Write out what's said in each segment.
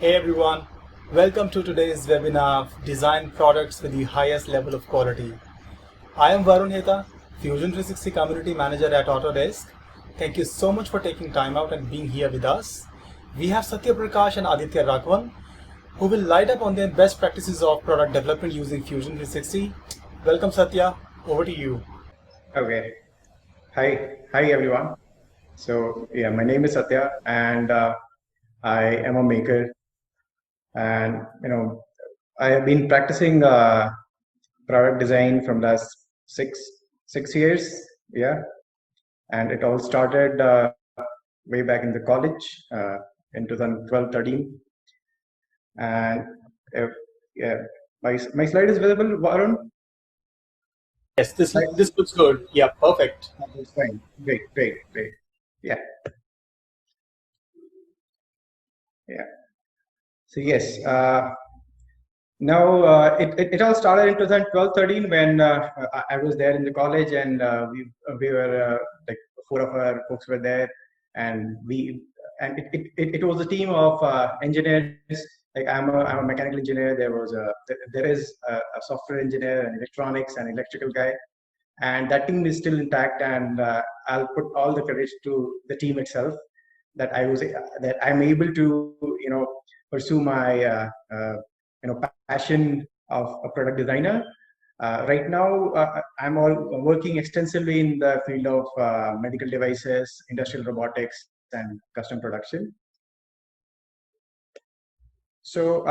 Hey everyone, welcome to today's webinar of Design Products with the Highest Level of Quality. I am Varun Heta, Fusion 360 Community Manager at Autodesk. Thank you so much for taking time out and being here with us. We have Satya Prakash and Aditya Raghavan who will light up on their best practices of product development using Fusion 360. Welcome Satya, over to you. Okay. Hi everyone. So yeah, my name is Satya, and I am a maker, and I have been practicing product design from last six years. Yeah, and it all started way back in the college in 2012, 13, and if, yeah, my slide is visible, Varun. Yes, this looks good. Yeah, perfect. That's fine. Great. Yeah, yeah. So yes. Now, it all started in 2012, 13 when I was there in the college, and we were like four of our folks were there, and it was a team of engineers. Like I'm a mechanical engineer. There is a software engineer, an electronics and electrical guy, and that team is still intact. And I'll put all the credit to the team itself that I'm able to pursue my passion of a product designer. Right now, I'm all working extensively in the field of medical devices, industrial robotics, and custom production. So,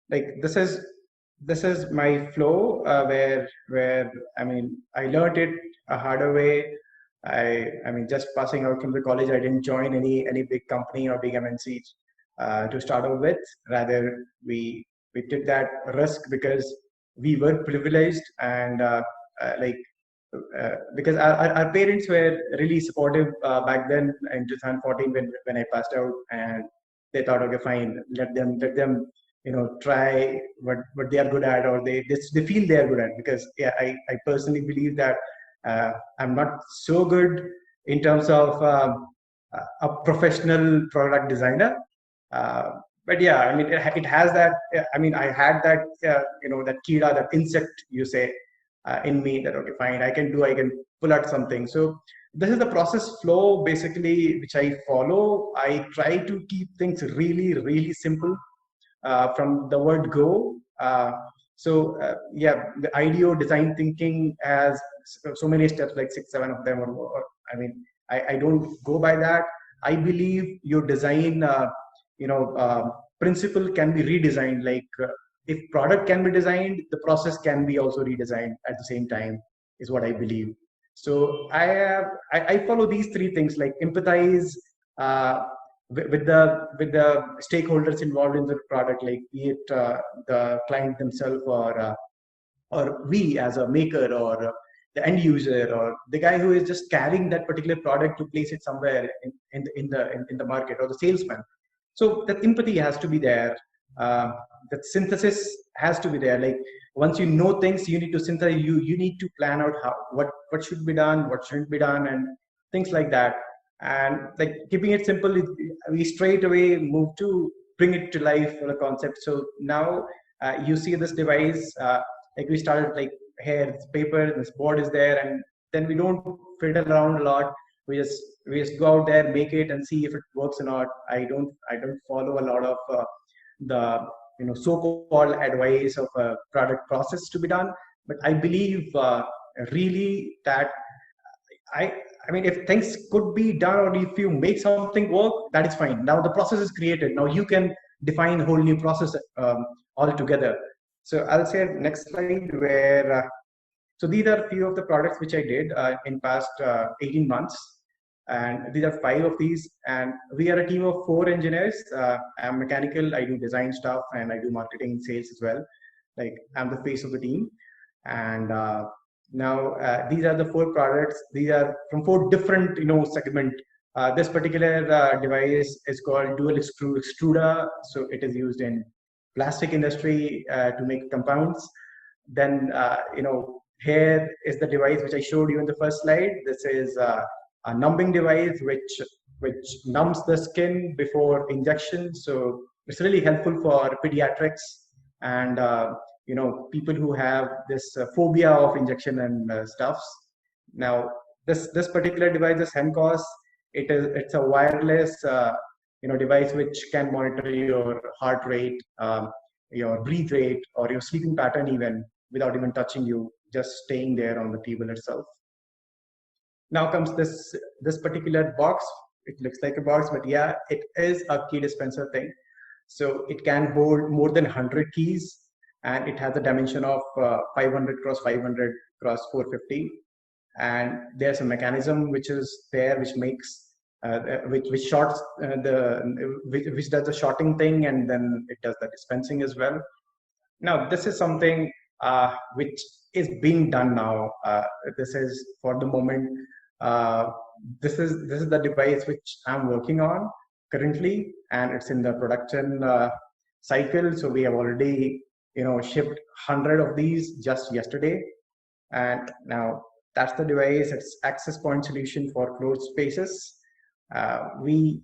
like this is my flow where I learned it a harder way. I mean, just passing out from the college, I didn't join any big company or big MNC to start off with. Rather, we took that risk because we were privileged, and like because our parents were really supportive back then in 2014 when I passed out, and they thought, okay, fine, let them try what they are good at, or they feel they are good at. Because yeah, I personally believe that I'm not so good in terms of a professional product designer. Uh, but yeah, I mean, it has that. I mean, I had that, that kida, that insect, you say, in me, that okay, fine, I can pull out something. So this is the process flow basically which I follow. I try to keep things really simple from the word go. Yeah, the IDEO design thinking has so many steps, like 6, 7 of them, or I mean, I don't go by that. I believe your design, principle can be redesigned. Like if product can be designed, the process can be also redesigned at the same time, is what I believe. So I follow these three things, like empathize uh, with the stakeholders involved in the product, like be it the client themselves, or we as a maker, or the end user, or the guy who is just carrying that particular product to place it somewhere in the market, or the salesman. So that empathy has to be there. That synthesis has to be there. Like once you know things, you need to synthesize. You need to plan out what should be done, what shouldn't be done, and things like that. And like keeping it simple, we straight away move to bring it to life for a concept. So now you see this device. Like we started, like, here it's paper, this board is there, and then we don't fiddle around a lot. We just go out there, make it, and see if it works or not. I don't follow a lot of the so-called advice of a product process to be done. But I believe really that I I mean, if things could be done, or if you make something work, that is fine. Now the process is created. Now you can define a whole new process altogether. So I'll say next slide, where so these are a few of the products which I did in past 18 months, and these are 5 of these. And we are a team of 4 engineers. I'm mechanical. I do design stuff, and I do marketing, sales as well. Like I'm the face of the team, and now these are the 4 products. These are from 4 different segment. This particular device is called dual extruder. So it is used in plastic industry to make compounds. Then here is the device which I showed you in the first slide. This is a numbing device which numbs the skin before injection. So it's really helpful for pediatrics and people who have this phobia of injection and stuffs. Now, this particular device is HENCOS. It's a wireless device which can monitor your heart rate, your breathe rate, or your sleeping pattern even without even touching you, just staying there on the table itself. Now comes this particular box. It looks like a box, but yeah, it is a key dispenser thing. So it can hold more than 100 keys, and it has a dimension of 500 cross 500 cross 450. And there's a mechanism which is there, which makes which shorts which does the shorting thing, and then it does the dispensing as well. Now, this is something which is being done now. This is for the moment. Uh, this is the device which I'm working on currently, and it's in the production cycle. So we have already shipped 100 of these just yesterday, and now that's the device. It's access point solution for closed spaces. We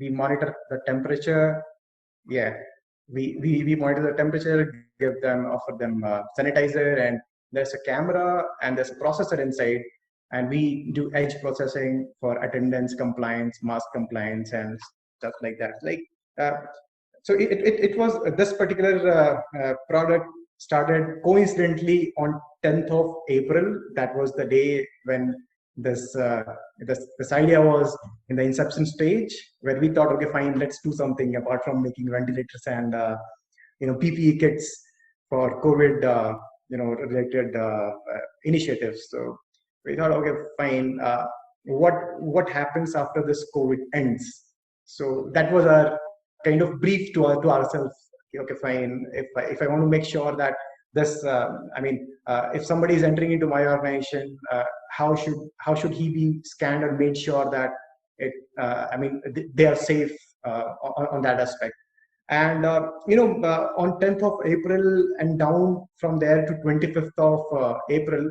monitor the temperature. Yeah, we monitor the temperature, offer them sanitizer, and there's a camera and there's a processor inside, and we do edge processing for attendance compliance, mask compliance, and stuff like that. So it was this particular product started coincidentally on 10th of April. That was the day when this idea was in the inception stage, where we thought, okay, fine, let's do something apart from making ventilators and PPE kits for COVID related initiatives. So we thought, okay, fine, what happens after this COVID ends? So that was our kind of brief to ourselves. Okay, fine. If I want to make sure that this, if somebody is entering into my organization, how should he be scanned and made sure that they are safe on that aspect. And on 10th of April and down from there to 25th of April,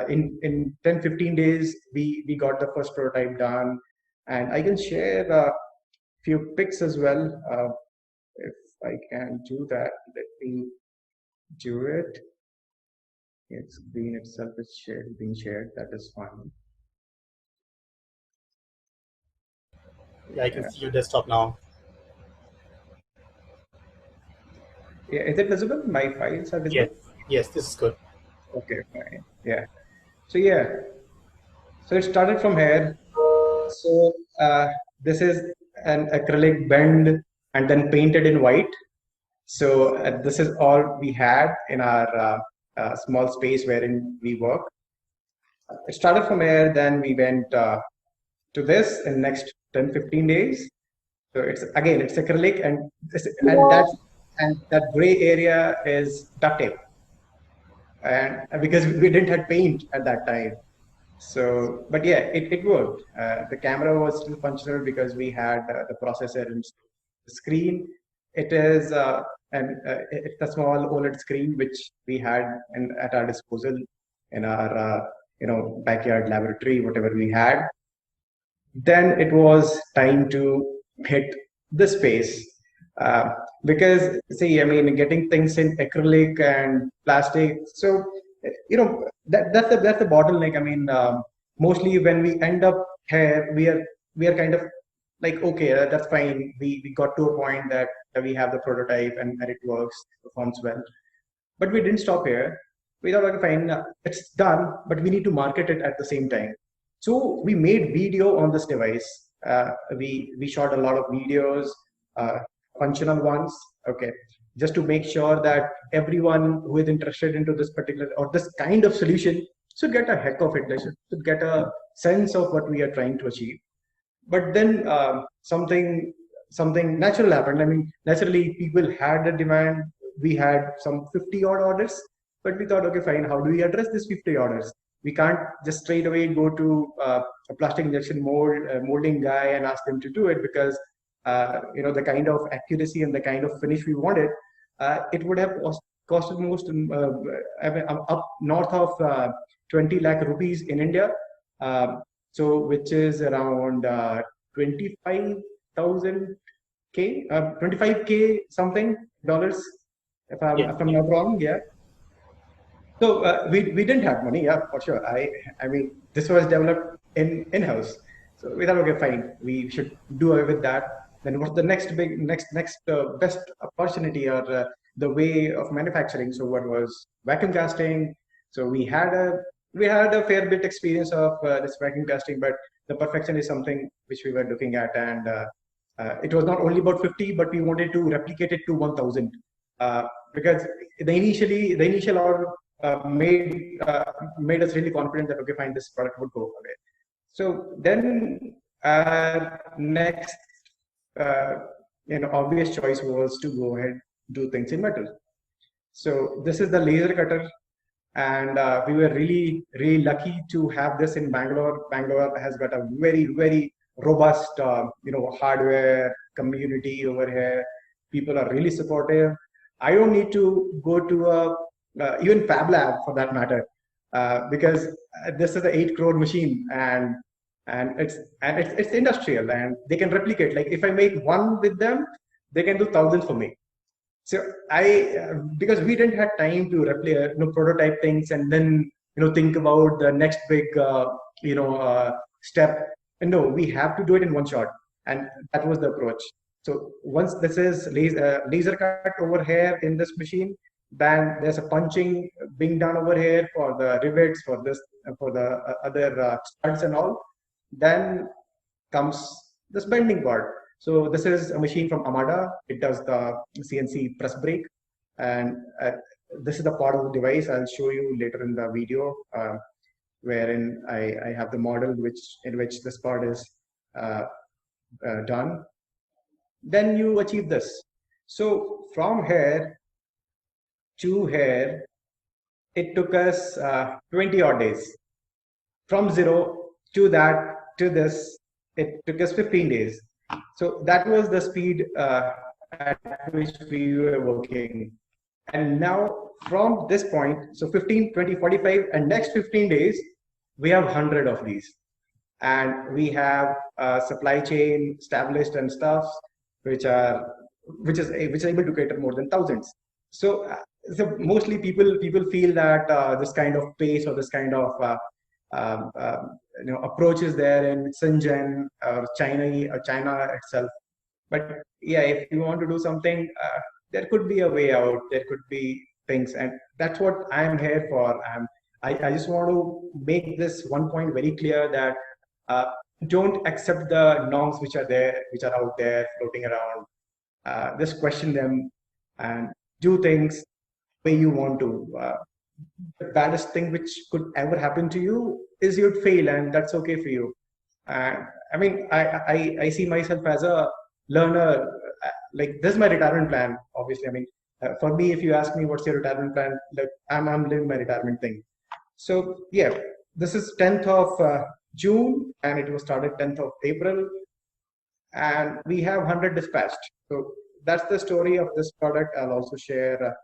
in 10-15 days, we got the first prototype done, and I can share a few pics as well. If I can do that, let me do it. Its screen itself is being shared. That is fine. Yeah, I can see your desktop now. Yeah, is it visible? My files are visible? Yes, this is good. Okay, fine. Yeah. So so it started from here. So this is an acrylic bend and then painted in white. So this is all we had in our small space wherein we work. It started from here, then we went to this in next 10-15 days. So it's acrylic, and that gray area is duct tape, and because we didn't have paint at that time. So, but yeah, it worked. The camera was still functional because we had the processor and the screen. It is it's a small OLED screen which we had at our disposal in our backyard laboratory, whatever we had. Then it was time to hit the space. Because see, getting things in acrylic and plastic, so that's the bottleneck. Mostly when we end up here, we are kind of like, okay, that's fine. We got to a point that we have the prototype and it works, performs well. But we didn't stop here. We thought, okay, fine, it's done, but we need to market it at the same time. So we made video on this device. We shot a lot of videos, functional ones, okay, just to make sure that everyone who is interested into this particular or this kind of solution should get a heck of it. They should get a sense of what we are trying to achieve. But then something natural happened. Naturally, people had a demand. We had some 50 odd orders, but we thought, okay, fine, how do we address these 50 orders? We can't just straight away go to a plastic injection molding guy and ask them to do it, because the kind of accuracy and the kind of finish we wanted, it would have costed most up north of 20 lakh rupees in India. So which is around 25,000 25K something dollars, if I'm not wrong. Yeah. So we didn't have money, yeah, for sure. I mean, this was developed in-house. So we thought, okay, fine, we should do away with that. Then what's the next best opportunity, or the way of manufacturing? So what was vacuum casting? So we had a fair bit experience of this vacuum casting, but the perfection is something which we were looking at, and it was not only about 50, but we wanted to replicate it to 1,000, because the initial order made us really confident that, okay, fine, this product would go away. So then next obvious choice was to go ahead do things in metal. So this is the laser cutter, and we were really lucky to have this in Bangalore. Bangalore has got a very robust hardware community over here. People are really supportive. I don't need to go to a even Fab Lab for that matter, because this is an 8 crore machine, and it's industrial, and they can replicate. Like if I make one with them, they can do thousands for me. So because we didn't have time to replicate, prototype things, and then think about the next big step. And no, we have to do it in one shot, and that was the approach. So once this is laser cut over here in this machine, then there's a punching being done over here for the rivets, for the other studs and all. Then comes this bending part. So this is a machine from Amada. It does the CNC press brake, and this is the part of the device. I'll show you later in the video, wherein I have the model in which this part is done. Then you achieve this. So from here to here, it took us 20 odd days. From zero to that to this, it took us 15 days. So that was the speed at which we were working. And now from this point, so 15, 20, 45, and next 15 days, we have 100 of these. And we have supply chain established and stuff, which is able to cater more than thousands. So mostly people feel that this kind of pace, or this kind of approach is there in Shenzhen or China itself. But yeah, if you want to do something, there could be a way out. There could be things, and that's what I'm here for. I just want to make this one point very clear, that don't accept the norms which are out there floating around. Just question them and do things the way you want to. The baddest thing which could ever happen to you is you'd fail, and that's okay for you. I mean, I see myself as a learner. Like, this is my retirement plan, obviously. I mean, for me, if you ask me what's your retirement plan, like I'm living my retirement thing. So yeah, this is 10th of June, and it was started 10th of April, and we have 100 dispatched. So that's the story of this product. I'll also share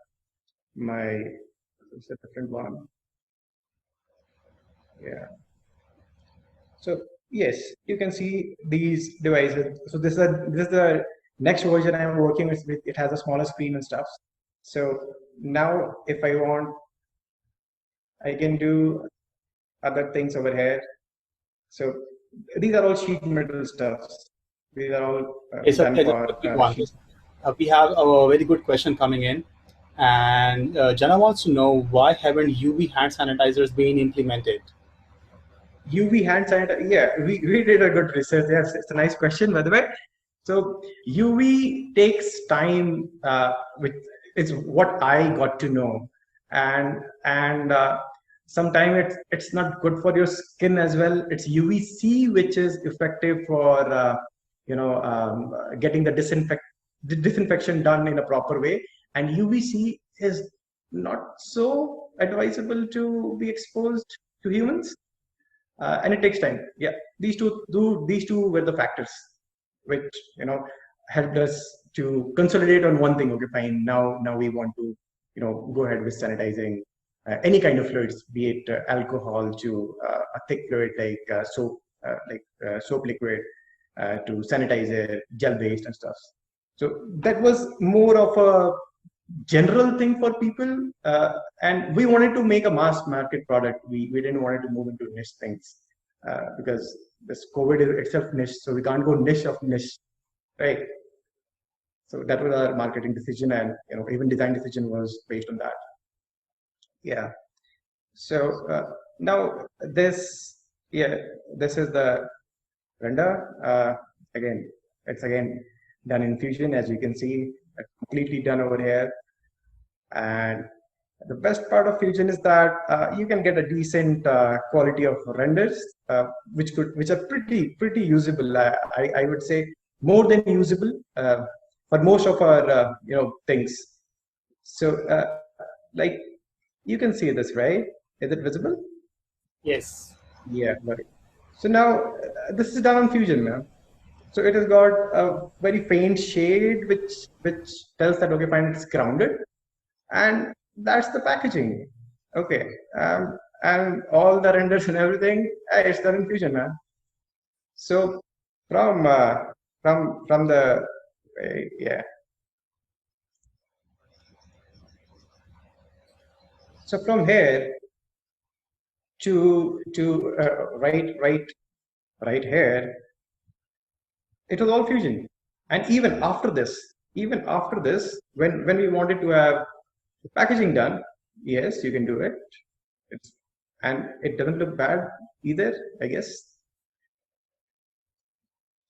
it's a different one. Yeah. So yes, you can see these devices. So this is the next version I'm working with. It has a smaller screen and stuff. So now if I want, I can do other things over here. So these are all sheet metal stuffs. These are all done for we have a very good question coming in, and Jana wants to know, why haven't UV hand sanitizers been implemented? UV hand sanitizer. Yeah, we did a good research. Yes, it's a nice question, by the way. So UV takes time. It's what I got to know, and sometimes it's not good for your skin as well. It's UVC which is effective for getting the disinfection done in a proper way, and UVC is not so advisable to be exposed to humans, and it takes time. Yeah, these two were the factors which helped us to consolidate on one thing. Okay, fine. Now we want to go ahead with sanitizing any kind of fluids, be it alcohol to a thick fluid like soap liquid, to sanitizer, gel based and stuff. So that was more of a general thing for people, and we wanted to make a mass market product. We didn't want to move into niche things, because this COVID is itself niche, so we can't go niche of niche, right? So that was our marketing decision, and even design decision was based on that. Yeah. So now this is the render. Again, it's again done in Fusion, as you can see, completely done over here. And the best part of Fusion is that you can get a decent quality of renders, which are pretty usable. I would say more than usable for most of our things. So like you can see this, right? Is it visible? Yes. Yeah. Right. So now this is done on Fusion now. So it has got a very faint shade, which tells that okay, fine, it's grounded, and that's the packaging. Okay, and all the renders and everything, it's done in Fusion, man. So from the yeah. So from here to right here, it was all Fusion. And even after this, when we wanted to have the packaging done, yes, you can do it. And it doesn't look bad either, I guess.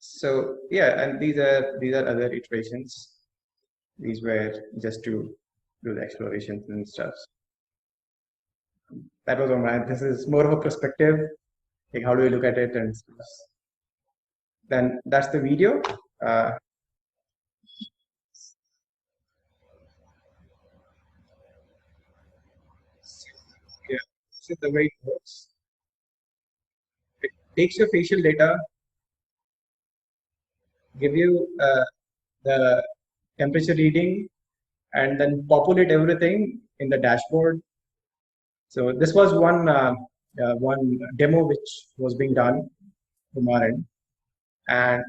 So yeah, and these are other iterations. These were just to do the explorations and stuff. That was on my. This is more of a perspective, like how do we look at it and stuff. Then that's the video. Yeah, this is the way it works. It takes your facial data, give you the temperature reading, and then populate everything in the dashboard. So this was one demo which was being done from our end, and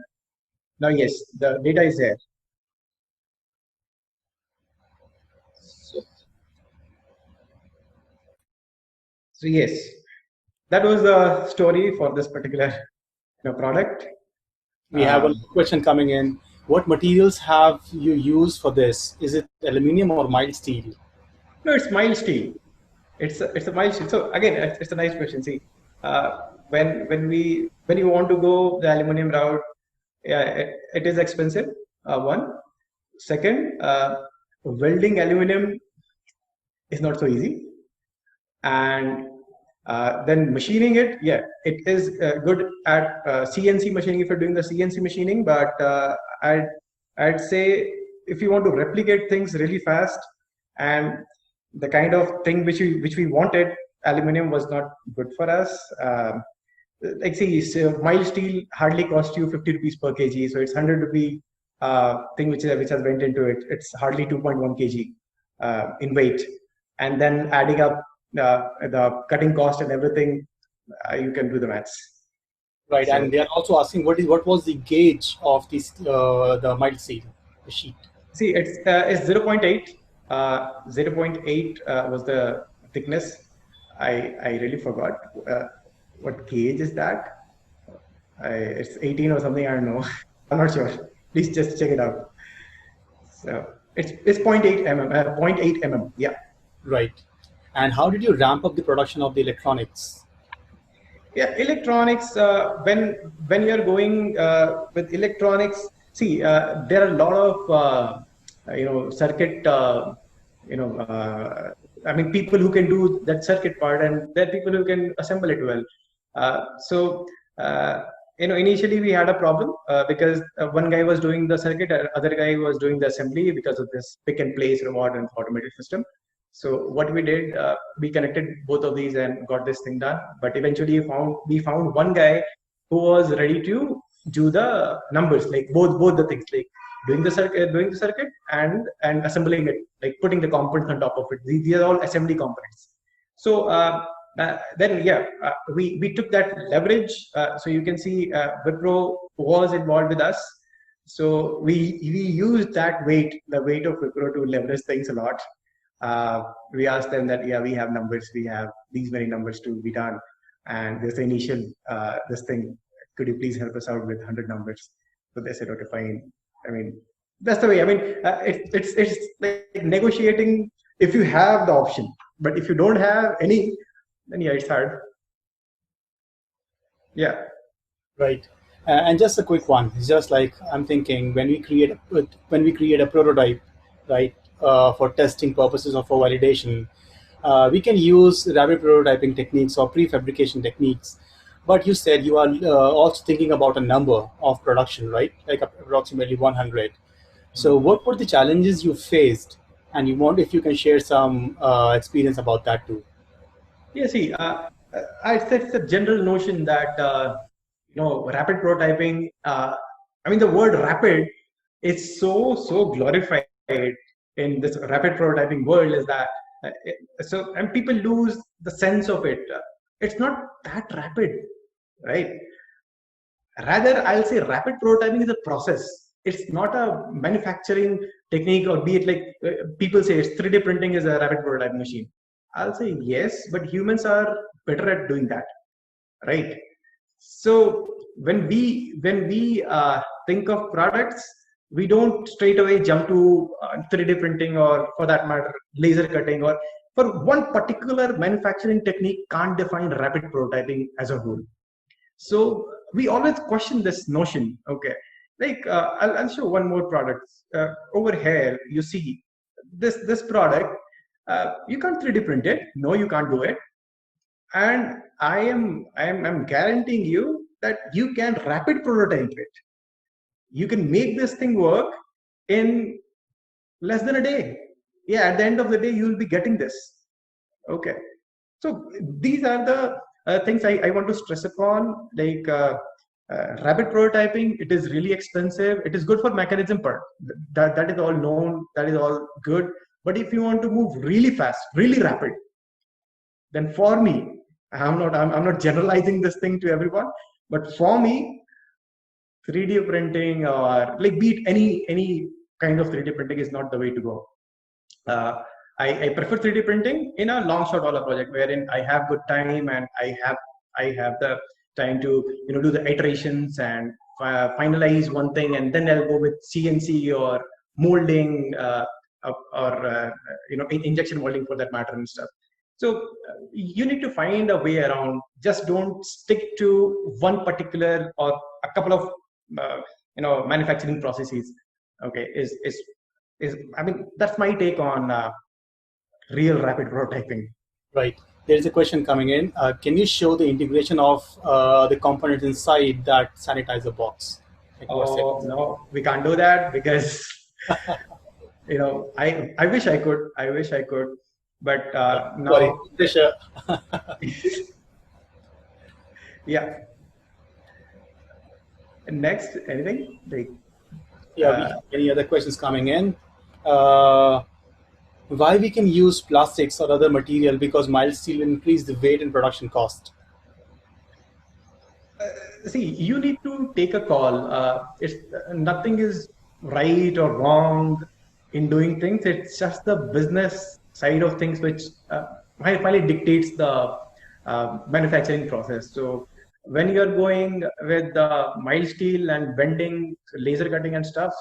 now yes, the data is there. So yes, that was the story for this particular product. We have a question coming in. What materials have you used for this? Is it aluminum or mild steel? No, it's mild steel. It's a mild steel. So again, it's a nice question. See, when you want to go the aluminum route, yeah, it is expensive. One. Second, welding aluminum is not so easy, and then machining it, yeah, it is good at CNC machining if you're doing the CNC machining, but I'd say if you want to replicate things really fast and the kind of thing which we wanted, aluminum was not good for us. Like see, so mild steel hardly cost you 50 rupees per kg, so it's 100 rupee thing which has went into it. It's hardly 2.1 kg in weight, and then adding up the cutting cost and everything, you can do the maths. Right, so, and they are also asking what was the gauge of this the mild steel, the sheet? See, it's 0.8. 0.8 was the thickness. I really forgot what gauge is that. It's 18 or something. I don't know. I'm not sure. Please just check it out. So it's 0.8 mm. 0.8 mm. Yeah. Right. And how did you ramp up the production of the electronics? Yeah, electronics. When you're going with electronics, see, there are a lot of circuit. I mean, people who can do that circuit part, and there are people who can assemble it well. Initially we had a problem because one guy was doing the circuit, other guy was doing the assembly because of this pick and place remote and automated system. So what we did, we connected both of these and got this thing done. But eventually we found one guy who was ready to do the numbers, like both the things, like doing the circuit and assembling it, like putting the components on top of it. These are all assembly components. So then yeah, we took that leverage. So you can see Wipro was involved with us, So we use that weight, the weight of Wipro, to leverage things a lot. We asked them that, yeah, we have numbers, we have these many numbers to be done, and there's the initial this thing. Could you please help us out with 100 numbers? So they said, okay, fine. I mean, that's the way. I mean, it's like negotiating if you have the option, but if you don't have any, then yeah, it's hard. Yeah. Right. And just a quick one. It's just like I'm thinking when we create a prototype, right, for testing purposes or for validation, we can use rapid prototyping techniques or prefabrication techniques. But you said you are also thinking about a number of production, right? Like approximately 100. So what were the challenges you faced? And you want if you can share some experience about that too. Yeah, see, I said the general notion that rapid prototyping. I mean, the word rapid is so glorified in this rapid prototyping world. Is that and people lose the sense of it. It's not that rapid, right? Rather, I'll say rapid prototyping is a process. It's not a manufacturing technique, or be it like people say it's 3D printing is a rapid prototyping machine. I'll say yes, but humans are better at doing that, right? So when we think of products, we don't straight away jump to 3D printing, or for that matter, laser cutting, or for one particular manufacturing technique can't define rapid prototyping as a whole. So we always question this notion. Okay, like I'll show one more product over here. You see this product. You can't 3D print it. No, you can't do it. And I'm guaranteeing you that you can rapid prototype it. You can make this thing work in less than a day. Yeah, at the end of the day, you will be getting this. Okay. So these are the things I want to stress upon. Like rapid prototyping, it is really expensive. It is good for mechanism part. That is all known. That is all good. But if you want to move really fast, really rapid, then for me, I'm not generalizing this thing to everyone, but for me, 3D printing, or like be it any kind of 3D printing, is not the way to go. I prefer 3D printing in a long shot dollar project wherein I have good time, and I have the time to do the iterations and finalize one thing, and then I'll go with CNC or moulding, or injection molding for that matter and stuff. So you need to find a way around. Just don't stick to one particular or a couple of manufacturing processes. Okay, is I mean, that's my take on real rapid prototyping. Right. There's a question coming in. Can you show the integration of the components inside that sanitizer box? Like Oh no, we can't do that because I wish I could. I wish I could, but Sorry, now pressure. yeah. Next, anything like Yeah, we have any other questions coming in? Uh, why we can use plastics or other material because mild steel increase the weight and production cost? see, you need to take a call. It's nothing is right or wrong in doing things. It's just the business side of things which finally dictates the manufacturing process. So when you're going with the mild steel and bending, laser cutting and stuff,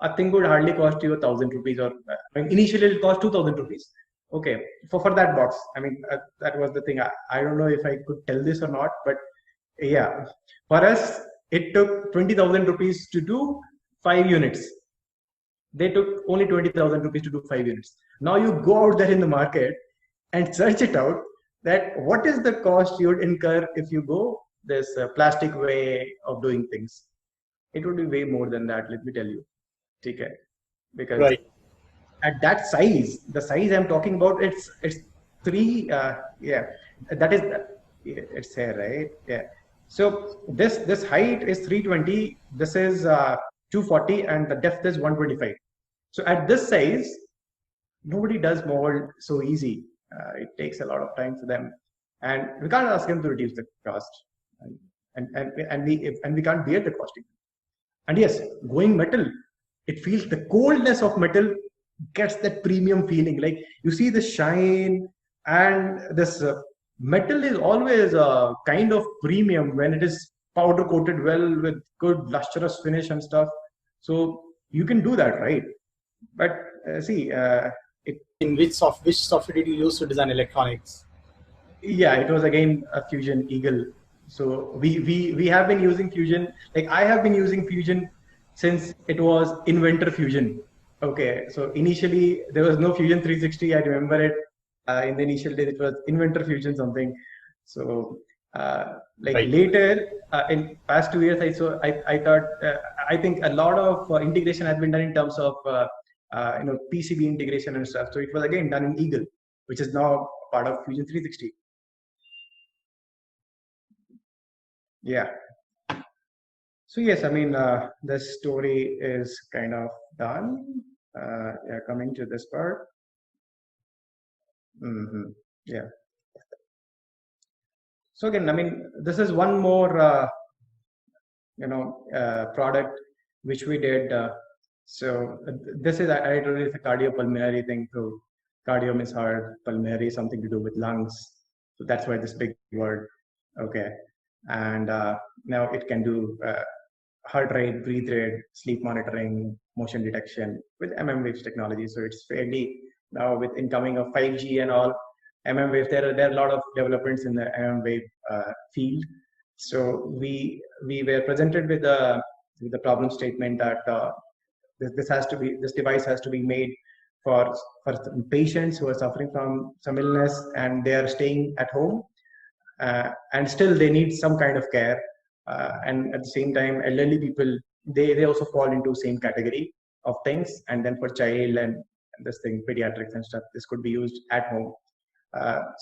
a thing would hardly cost you 1,000 rupees, or I mean, initially it cost 2,000 rupees. Okay, for that box. I mean, that was the thing. I don't know if I could tell this or not, but yeah, for us, it took 20,000 rupees to do 5 units. They took only 20,000 rupees to do 5 units. Now you go out there in the market and search it out, that what is the cost you would incur if you go this plastic way of doing things. It would be way more than that, let me tell you. Okay. Because Right. at that size, the size I'm talking about, it's three. Yeah, that is it's here, right? Yeah. So this height is 320. This is 240, and the depth is 125. So at this size, nobody does mold so easy. It takes a lot of time for them, and we can't ask them to reduce the cost, and we can't bear the costing. And yes, going metal, it feels the coldness of metal gets that premium feeling. Like you see the shine, and this metal is always a kind of premium when it is powder coated well with good lustrous finish and stuff. So you can do that, right? But see, it In which software did you use to design electronics? yeah, it was again a Fusion Eagle. So we have been using Fusion. Like I have been using Fusion since it was Inventor Fusion. Okay, so initially there was no Fusion 360. I remember it in the initial days. It was Inventor Fusion something. So like Right. later in past 2 years, I thought I think a lot of integration has been done in terms of PCB integration and stuff. So it was again done in Eagle, which is now part of Fusion 360. Yeah. So yes, I mean, this story is kind of done. Yeah, coming to this part. Yeah. So again, I mean, this is one more, product which we did. This is, I told you, it's a cardiopulmonary thing. So cardio means heart, pulmonary, something to do with lungs. So that's why this big word. Okay. And now it can do heart rate, breathe rate, sleep monitoring, motion detection with waves technology. So it's fairly now with incoming of 5G and all waves. There are a lot of developments in the wave field. So we were presented with the problem statement that this device has to be made for patients who are suffering from some illness and they are staying at home and still they need some kind of care. And at the same time, elderly people, they also fall into same category of things. And then for child and this thing, pediatrics and stuff, this could be used at home.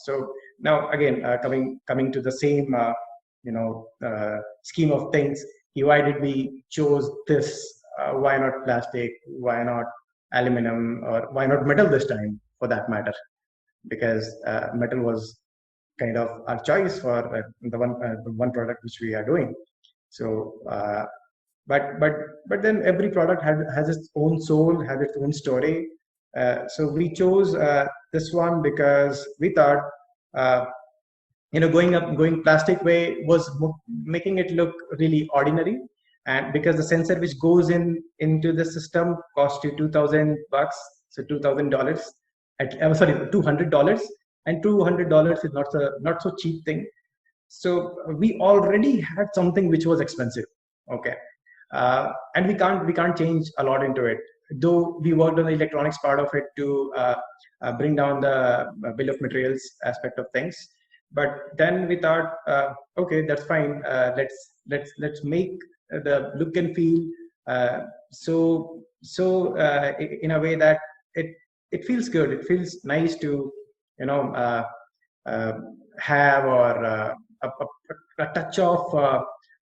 So now again, coming to the same scheme of things, why did we chose this? Why not plastic? Why not aluminum? Or why not metal this time, for that matter? Because metal was kind of our choice for the one product which we are doing. So, but then every product has its own soul, has its own story. So we chose this one because we thought, going plastic way was making it look really ordinary, and because the sensor which goes into the system cost you $2,000, so $2,000 sorry, $200, and $200 is not so cheap thing. So we already had something which was expensive. Okay. And we can't change a lot into it, though we worked on the electronics part of it to bring down the bill of materials aspect of things. But then we thought, okay, that's fine. Let's make the look and feel in a way that it feels good. It feels nice to have, or a touch of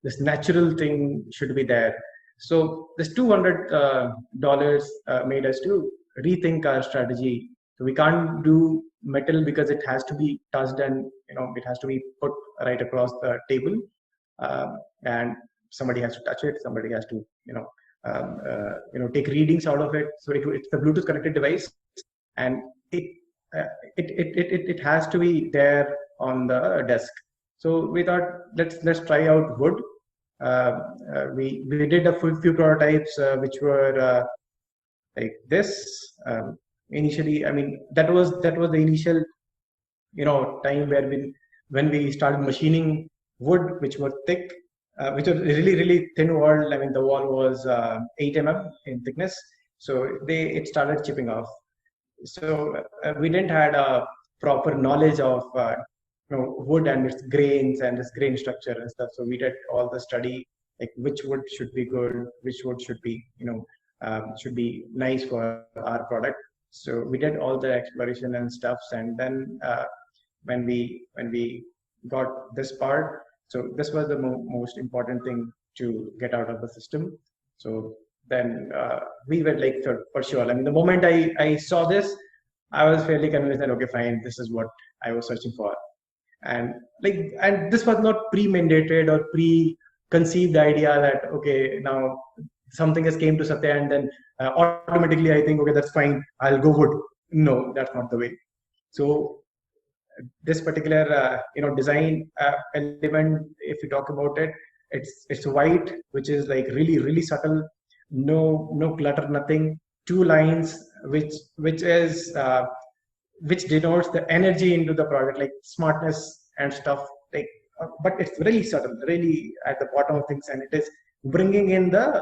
this natural thing should be there. So this $200 made us to rethink our strategy. So we can't do metal because it has to be touched and it has to be put right across the table, and somebody has to touch it. Somebody has to take readings out of it. So it's the Bluetooth connected device, and it has to be there on the desk. So we thought, let's try out wood. We did a few prototypes which were like this. Initially, I mean, that was the initial time when we started machining wood, which were thick, which was really thin wall. I mean, the wall was 8 mm in thickness, so it started chipping off. So we didn't had a proper knowledge of wood and its grains and its grain structure and stuff. So we did all the study, like which wood should be good, which wood should be should be nice for our product. So we did all the exploration and stuffs, and then when we got this part, so this was the most important thing to get out of the system. So then we were like, for sure. I mean, the moment I saw this, I was fairly convinced that, okay, fine, this is what I was searching for. And this was not pre-mandated or conceived idea that, okay, now something has came to Satya, and then automatically I think, okay, that's fine, I'll go wood. No, that's not the way. So this particular design element, if you talk about it, it's white, which is like really subtle, no clutter, nothing. Two lines, which denotes the energy into the product, like smartness and stuff, like but it's really subtle, really at the bottom of things, and it is bringing in uh,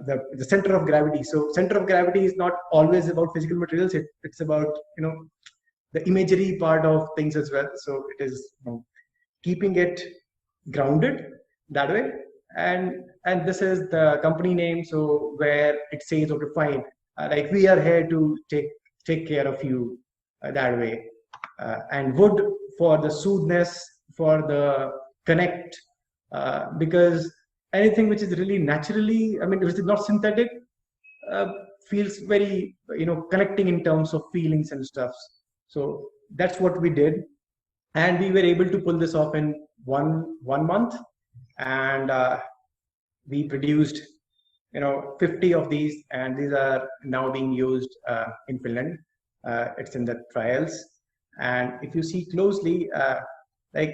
the center of gravity. So center of gravity is not always about physical materials, it's about the imagery part of things as well. So it is keeping it grounded that way. And this is the company name, so where it says, okay, fine, like we are here to take care of you that way. And wood for the soothness, for the connect, because anything which is really naturally, I mean, which is not synthetic, feels very connecting in terms of feelings and stuff. So that's what we did, and we were able to pull this off in one month, and we produced 50 of these, and these are now being used in Finland. It's in the trials, and if you see closely, like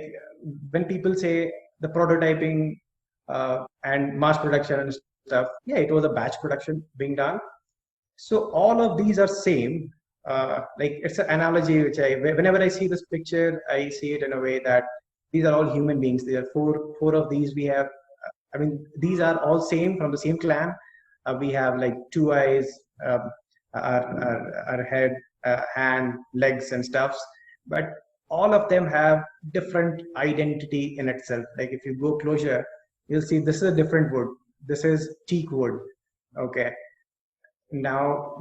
when people say the prototyping and mass production and stuff, yeah, it was a batch production being done. So all of these are same. Like it's an analogy which whenever I see this picture, I see it in a way that these are all human beings. There are four of these we have. I mean, these are all same, from the same clan. We have like two eyes, our head, hand, legs, and stuffs. But all of them have different identity in itself. Like if you go closer, you'll see this is a different wood. This is teak wood. Okay. Now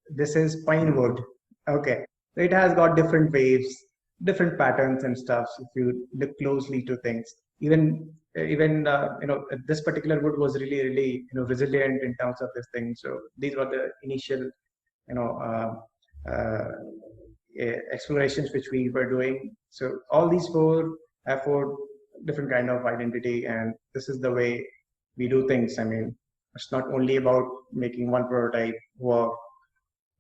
this is pine wood. Okay. So it has got different waves, different patterns and stuff. If you look closely to things, even this particular wood was really resilient in terms of this thing. So these were the initial explorations which we were doing. So all these four have four different kind of identity, and this is the way we do things. I mean, it's not only about making one prototype work,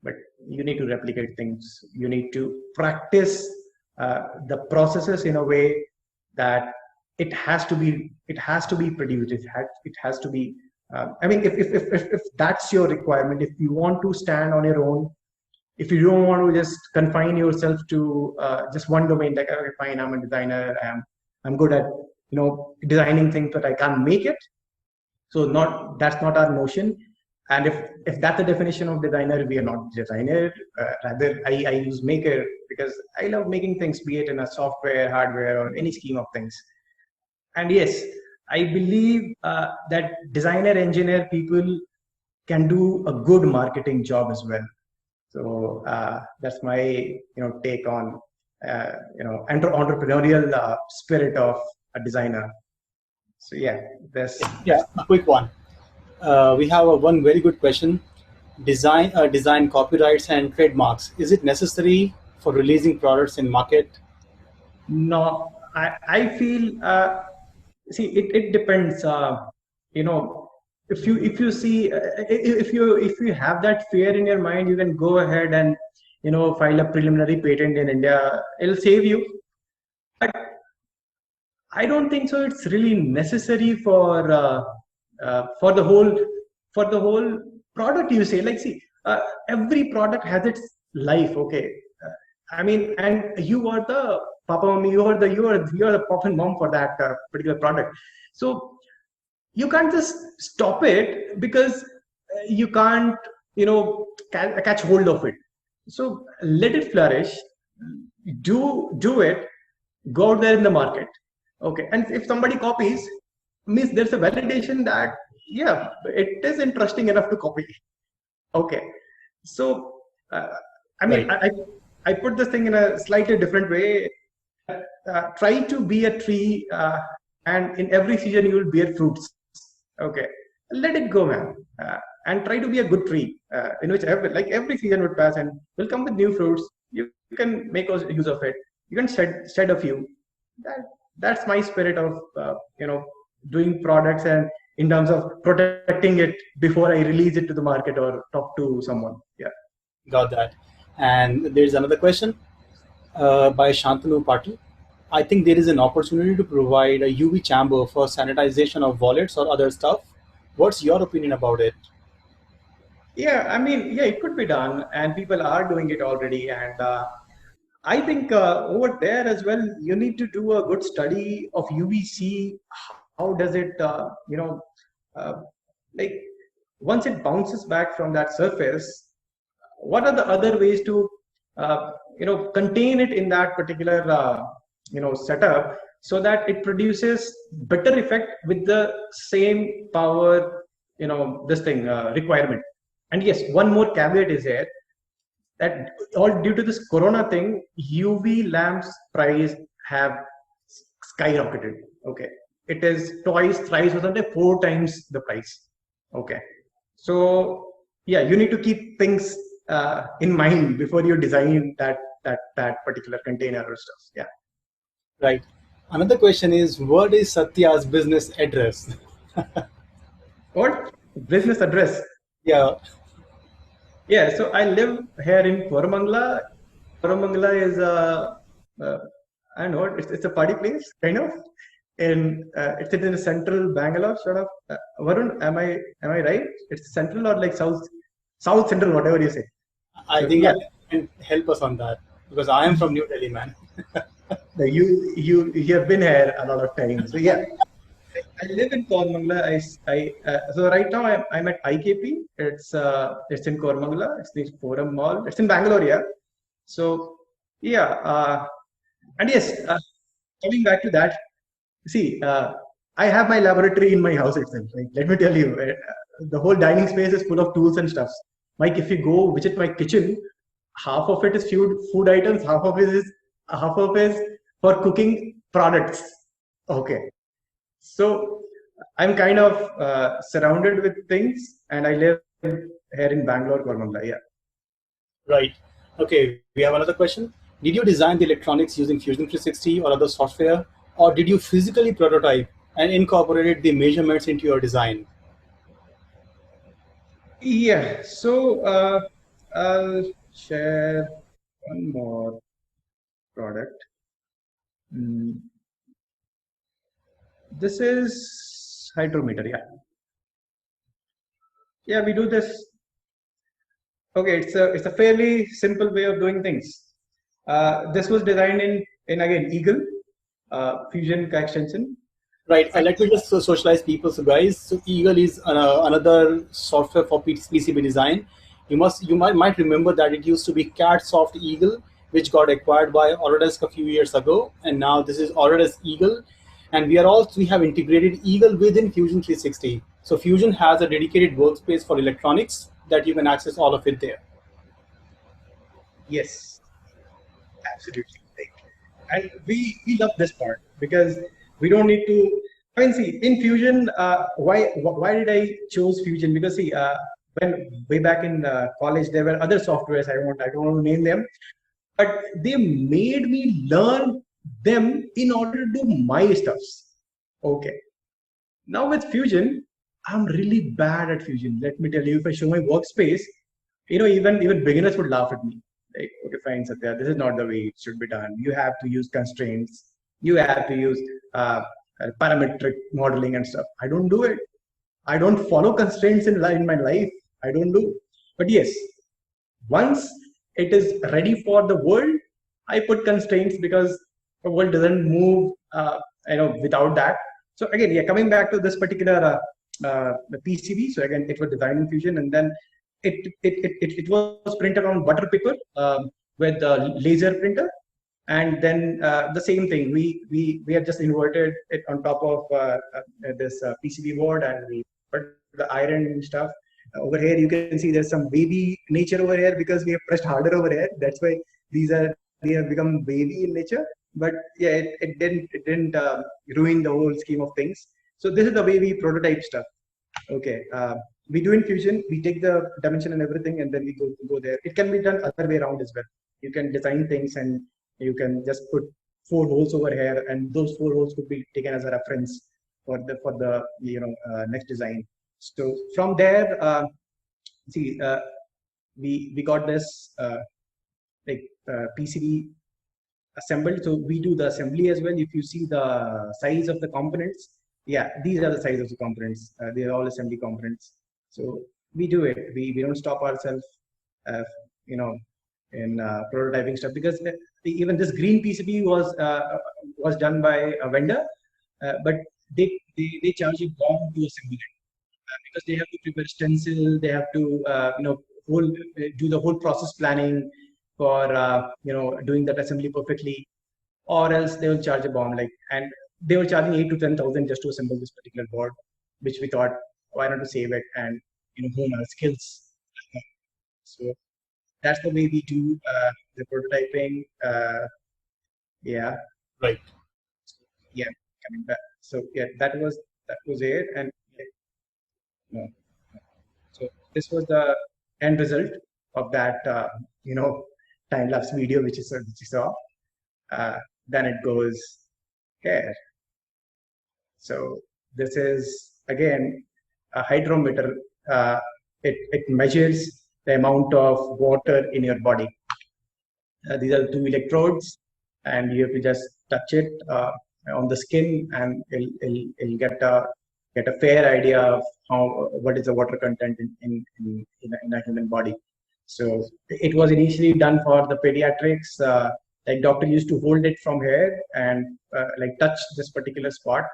but you need to replicate things. You need to practice the processes in a way that it has to be produced. It has to be. I mean, if that's your requirement, if you want to stand on your own, if you don't want to just confine yourself to just one domain, like, okay, fine, I'm a designer, I'm good at designing things, but I can't make it. So that's not our notion. And if that's the definition of designer, we are not designer. Rather, I use maker because I love making things, be it in a software, hardware, or any scheme of things. And yes, I believe that designer, engineer people can do a good marketing job as well. So that's my take on entrepreneurial spirit of a designer. So yeah, a quick one. We have one very good question. Design copyrights and trademarks. Is it necessary for releasing products in market? No, I feel see it depends. If you see if you have that fear in your mind, you can go ahead and file a preliminary patent in India. It'll save you. But I don't think so. It's really necessary for the whole product. You say, like, see, every product has its life. Okay, I mean, and you are the papa mommy. You are the pop and mom for that particular product. So you can't just stop it because you can't catch hold of it. So let it flourish. Do it. Go out there in the market. Okay, and if somebody copies, means there's a validation that yeah, it is interesting enough to copy. Okay, so I mean, Right. I put this thing in a slightly different way. Try to be a tree, and in every season you will bear fruits. Okay, let it go, man, and try to be a good tree in which every season would pass and will come with new fruits. You can make use of it. You can shed a few. that's my spirit of doing products, and in terms of protecting it before I release it to the market or talk to someone. Yeah. Got that. And there's another question by Shantanu Patil. I think there is an opportunity to provide a UV chamber for sanitization of wallets or other stuff. What's your opinion about it? Yeah, I mean, yeah, it could be done, and people are doing it already. And I think over there as well, you need to do a good study of UVC. How does it, uh, like once it bounces back from that surface, what are the other ways to, contain it in that particular, setup, so that it produces better effect with the same power, this thing requirement. And yes, one more caveat is here, that all due to this corona thing, UV lamps price have skyrocketed. Okay, it is twice, thrice, or something 4 times the price. Okay, so yeah, you need to keep things in mind before you design that particular container or stuff. Yeah. Right. Another question is, what is Satya's business address? What business address? Yeah. Yeah, so I live here in Koramangala. Koramangala is uh, I don't know, it's a party place, kind of. And it's in the central Bangalore, sort of. Varun, am I right? It's central or like south central, whatever you say. I So think yeah, I can help us on that because I am from New Delhi, man. you have been here a lot of times. So yeah, I live in Koramangala. So right now I'm at IKP. It's in Koramangala. It's the Forum Mall. It's in Bangalore, yeah. So yeah, and yes, coming back to that, see, I have my laboratory in my house itself. Like, let me tell you, the whole dining space is full of tools and stuff. Like if you go visit my kitchen, half of it is food items, half of it is for cooking products. Okay, so I'm kind of surrounded with things, and I live here in Bangalore, Koramangala. Yeah. Right. Okay, we have another question. Did you design the electronics using Fusion 360 or other software, or did you physically prototype and incorporate the measurements into your design? Yeah. So I'll share one more product. Mm, This is hydrometer. Yeah. Yeah, we do this. Okay, it's a fairly simple way of doing things. This was designed in again Eagle Fusion extension. Right. And Let me just socialize people. So, guys, so Eagle is another software for PCB design. You might remember that it used to be CAD Soft Eagle, which got acquired by Autodesk a few years ago, and now this is Autodesk Eagle, and we have integrated Eagle within Fusion 360. So Fusion has a dedicated workspace for electronics that you can access all of it there. yes, absolutely. Right. And we love this part because we don't need to. I mean, see, in Fusion, why did I choose Fusion? Because see, when way back in college, there were other softwares. I don't want to name them, but they made me learn them in order to do my stuffs. Okay. Now with Fusion, I'm really bad at Fusion. Let me tell you, if I show my workspace, even beginners would laugh at me. Like, okay, fine, Satya, this is not the way it should be done. You have to use constraints. You have to use parametric modeling and stuff. I don't do it. I don't follow constraints in my life. I don't do. But yes, once it is ready for the world, I put constraints because the world doesn't move, without that. So again, yeah, coming back to this particular the PCB. So again, it was designed in Fusion, and then it was printed on butter paper with a laser printer, and then the same thing. We have just inverted it on top of this PCB board, and we put the iron and stuff. Over here, you can see there's some wavy nature over here because we have pressed harder over here. That's why they have become wavy in nature. But yeah, it didn't ruin the whole scheme of things. So this is the way we prototype stuff. Okay, we do in Fusion. We take the dimension and everything, and then we go there. It can be done other way around as well. You can design things, and you can just put 4 holes over here, and those 4 holes could be taken as a reference for the next design. So from there, we got this PCB assembled. So we do the assembly as well. If you see the size of the components, yeah, these are the size of the components. They are all assembly components. So we do it. We don't stop ourselves, in prototyping stuff, because even this green PCB was done by a vendor, but they charge a bomb to assemble it, because they have to prepare stencil, they have to do the whole process planning for doing that assembly perfectly, or else they will charge a bomb. And they were charging 8 to 10,000 just to assemble this particular board, which we thought, why not to save it and hone our skills. So that's the way we do the prototyping. Yeah. Right. Yeah. Coming back. So yeah, that was it. And so this was the end result of that time-lapse video which you saw. Then it goes here. So this is again a hydrometer. It measures the amount of water in your body. These are 2 electrodes, and you have to just touch it on the skin, and it'll get a fair idea of what is the water content in a human body. So it was initially done for the pediatrics. Doctor used to hold it from here and touch this particular spot,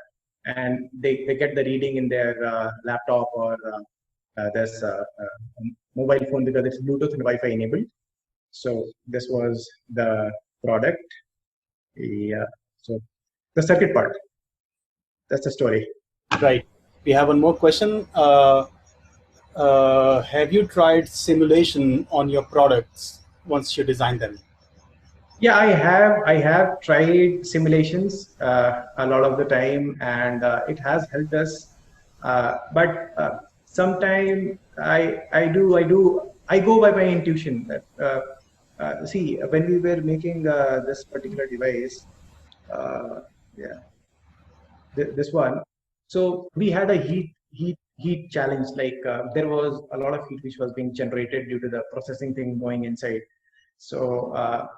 and they get the reading in their laptop or this mobile phone, because it's Bluetooth and Wi-Fi enabled. So this was the product. Yeah. So the circuit part. That's the story. Right. We have one more question. Have you tried simulation on your products once you design them? Yeah, I have tried simulations a lot of the time, and it has helped us. But sometimes I go by my intuition. See, when we were making this particular device, this one, so we had a heat challenge. There was a lot of heat which was being generated due to the processing thing going inside. So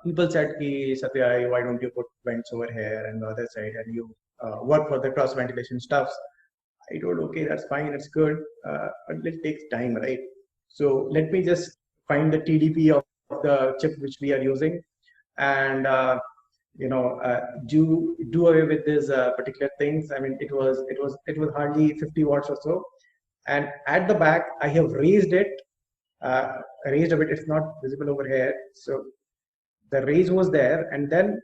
people said, Satya, why don't you put vents over here and the other side, and you work for the cross ventilation stuffs. I told, okay, that's fine, it's good, but it takes time, right? So let me just find the TDP of the chip which we are using, and do away with these particular things. I mean, it was hardly 50 watts or so, and at the back I have raised it. Raised a bit. It's not visible over here. So the raise was there, and then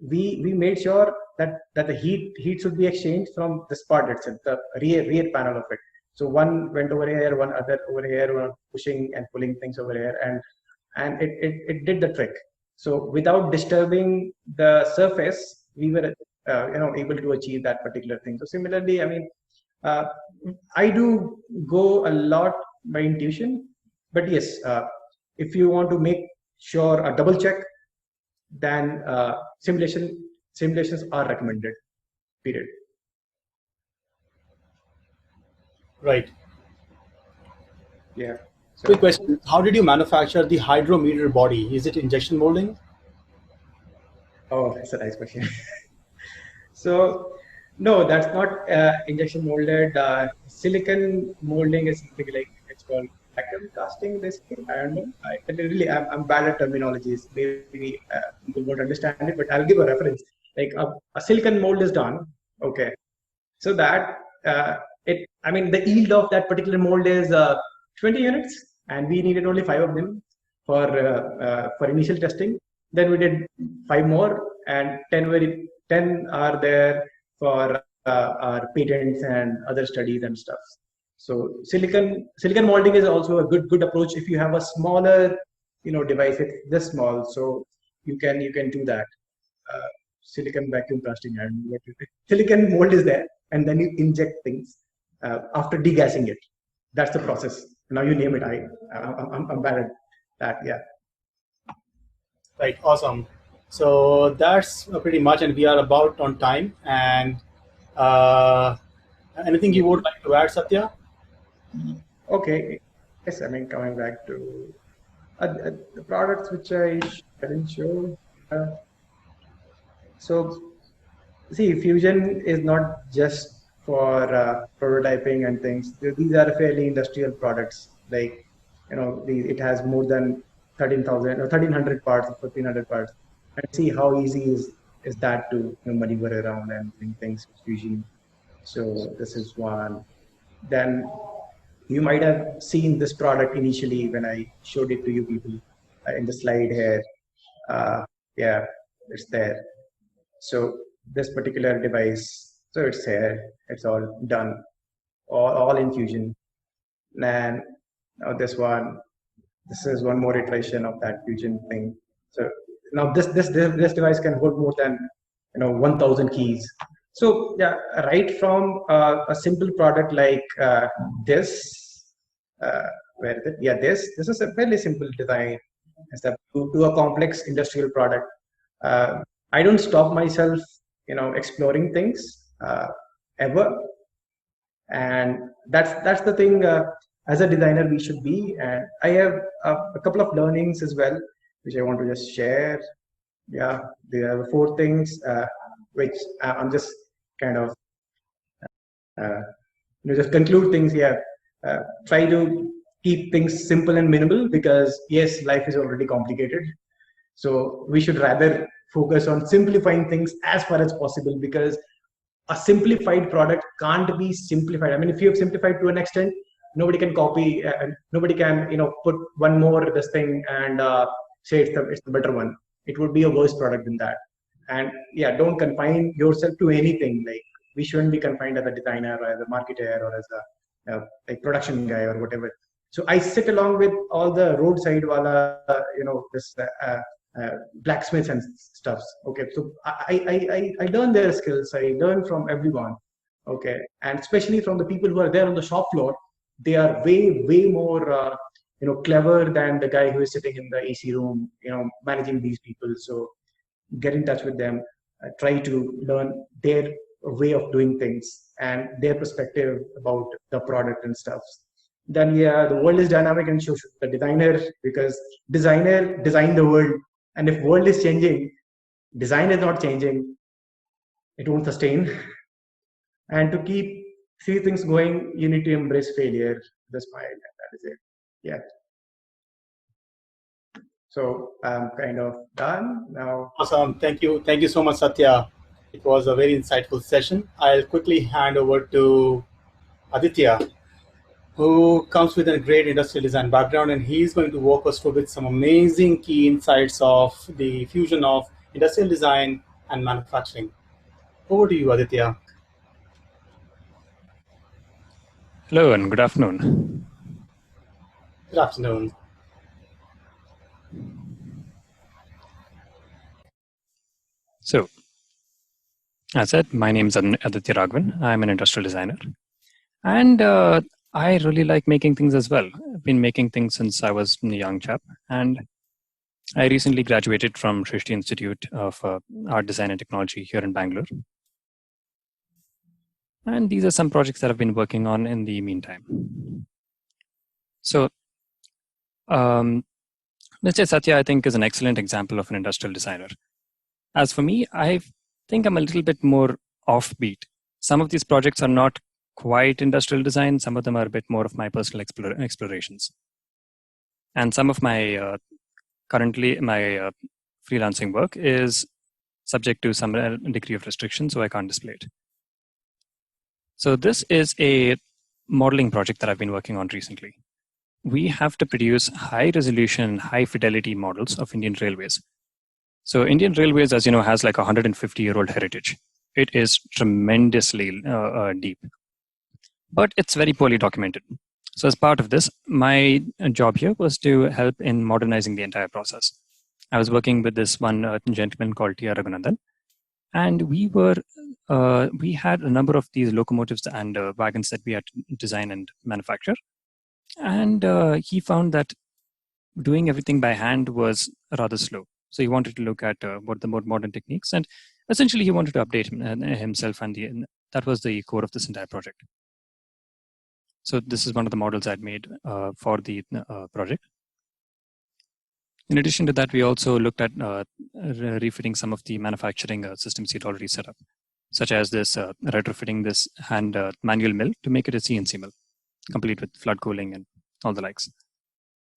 we made sure that the heat should be exchanged from this part itself, the rear panel of it. So one went over here, one other over here, one pushing and pulling things over here, and it did the trick. So without disturbing the surface, we were able to achieve that particular thing. So similarly, I mean, I do go a lot by intuition. But yes, if you want to make sure a double check, then simulations are recommended. Period. Right. Yeah. So, quick question: how did you manufacture the hydrometer body? Is it injection molding? Oh, that's a nice question. So no, that's not injection molded. Silicon molding is something like it's called vacuum casting. Basically, I don't know. I'm bad at terminologies. Maybe you won't understand it, but I'll give a reference. Like a silicon mold is done. Okay, so that the yield of that particular mold is 20 units, and we needed only 5 of them for initial testing. Then we did 5 more, and 10 are there for our patents and other studies and stuff. So silicon molding is also a good approach if you have a smaller device. It's this small, so you can do that. Silicon vacuum casting, and silicon mold is there, and then you inject things after degassing it. That's the process. Now you name it. I'm bad at that. Yeah. Right. Awesome. So that's pretty much, and we are about on time. And uh, anything you would like to add, Satya? Okay. Yes, I mean, coming back to the products which I didn't show. Uh, so, see, Fusion is not just for prototyping and things. These are fairly industrial products. Like, it has more than 13,000 or 1,300 parts or 1,500 parts. And see how easy is that to maneuver around and doing things with Fusion. So this is one. Then you might have seen this product initially when I showed it to you people in the slide here. Yeah, it's there. So this particular device, so it's here. It's all done, all in Fusion. And now this is one more iteration of that Fusion thing. So now this device can hold more than 1,000 keys. So yeah, right from a simple product like this, uh, where is it? Yeah, this is a fairly simple design. As to a complex industrial product. Uh, I don't stop myself, exploring things ever, and that's the thing. As a designer, we should be. And I have a couple of learnings as well, which I want to just share. Yeah, there are four things which I'm just kind of uh, just conclude things here. Try to keep things simple and minimal because yes, life is already complicated. So we should rather focus on simplifying things as far as possible because a simplified product can't be simplified. I mean, if you have simplified to an extent, nobody can copy and nobody can put one more this thing and say it's the better one. It would be a worse product than that. And yeah, don't confine yourself to anything. Like we shouldn't be confined as a designer or as a marketer or as a like production guy or whatever. So I sit along with all the roadside wala, this blacksmiths and stuffs. Okay, so I learn their skills. I learn from everyone. Okay, and especially from the people who are there on the shop floor. They are way more clever than the guy who is sitting in the AC room, managing these people. So get in touch with them, try to learn their way of doing things and their perspective about the product and stuff. Then yeah, the world is dynamic and so should the designer, because designer design the world, and if world is changing, design is not changing, it won't sustain. And to keep three things going, you need to embrace failure with a smile, and that is it. Yeah. So I'm kind of done now. Awesome. Thank you so much, Satya. It was a very insightful session. I'll quickly hand over to Aditya, who comes with a great industrial design background, and he's going to walk us through with some amazing key insights of the fusion of industrial design and manufacturing. Over to you, Aditya. Hello and good afternoon. Good afternoon. So, as said, my name is Aditya Raghavan. I'm an industrial designer. And I really like making things as well. I've been making things since I was a young chap. And I recently graduated from Srishti Institute of Art Design and Technology here in Bangalore. And these are some projects that I've been working on in the meantime. So, Mr. Satya, I think, is an excellent example of an industrial designer. As for me, I think I'm a little bit more offbeat. Some of these projects are not quite industrial design. Some of them are a bit more of my personal explorations. And some of my currently my freelancing work is subject to some degree of restriction, so I can't display it. So this is a modeling project that I've been working on recently. We have to produce high resolution, high fidelity models of Indian railways. So Indian Railways, as you know, has like a 150-year-old heritage. It is tremendously deep, but it's very poorly documented. So as part of this, my job here was to help in modernizing the entire process. I was working with this one gentleman called T.R. Raghunandan, and we had a number of these locomotives and wagons that we had to design and manufacture. And he found that doing everything by hand was rather slow. So he wanted to look at what the more modern techniques, and essentially he wanted to update himself, and that was the core of this entire project. So this is one of the models I'd made for the project. In addition to that, we also looked at refitting some of the manufacturing systems he'd already set up, such as this retrofitting this hand manual mill to make it a CNC mill, complete with flood cooling and all the likes.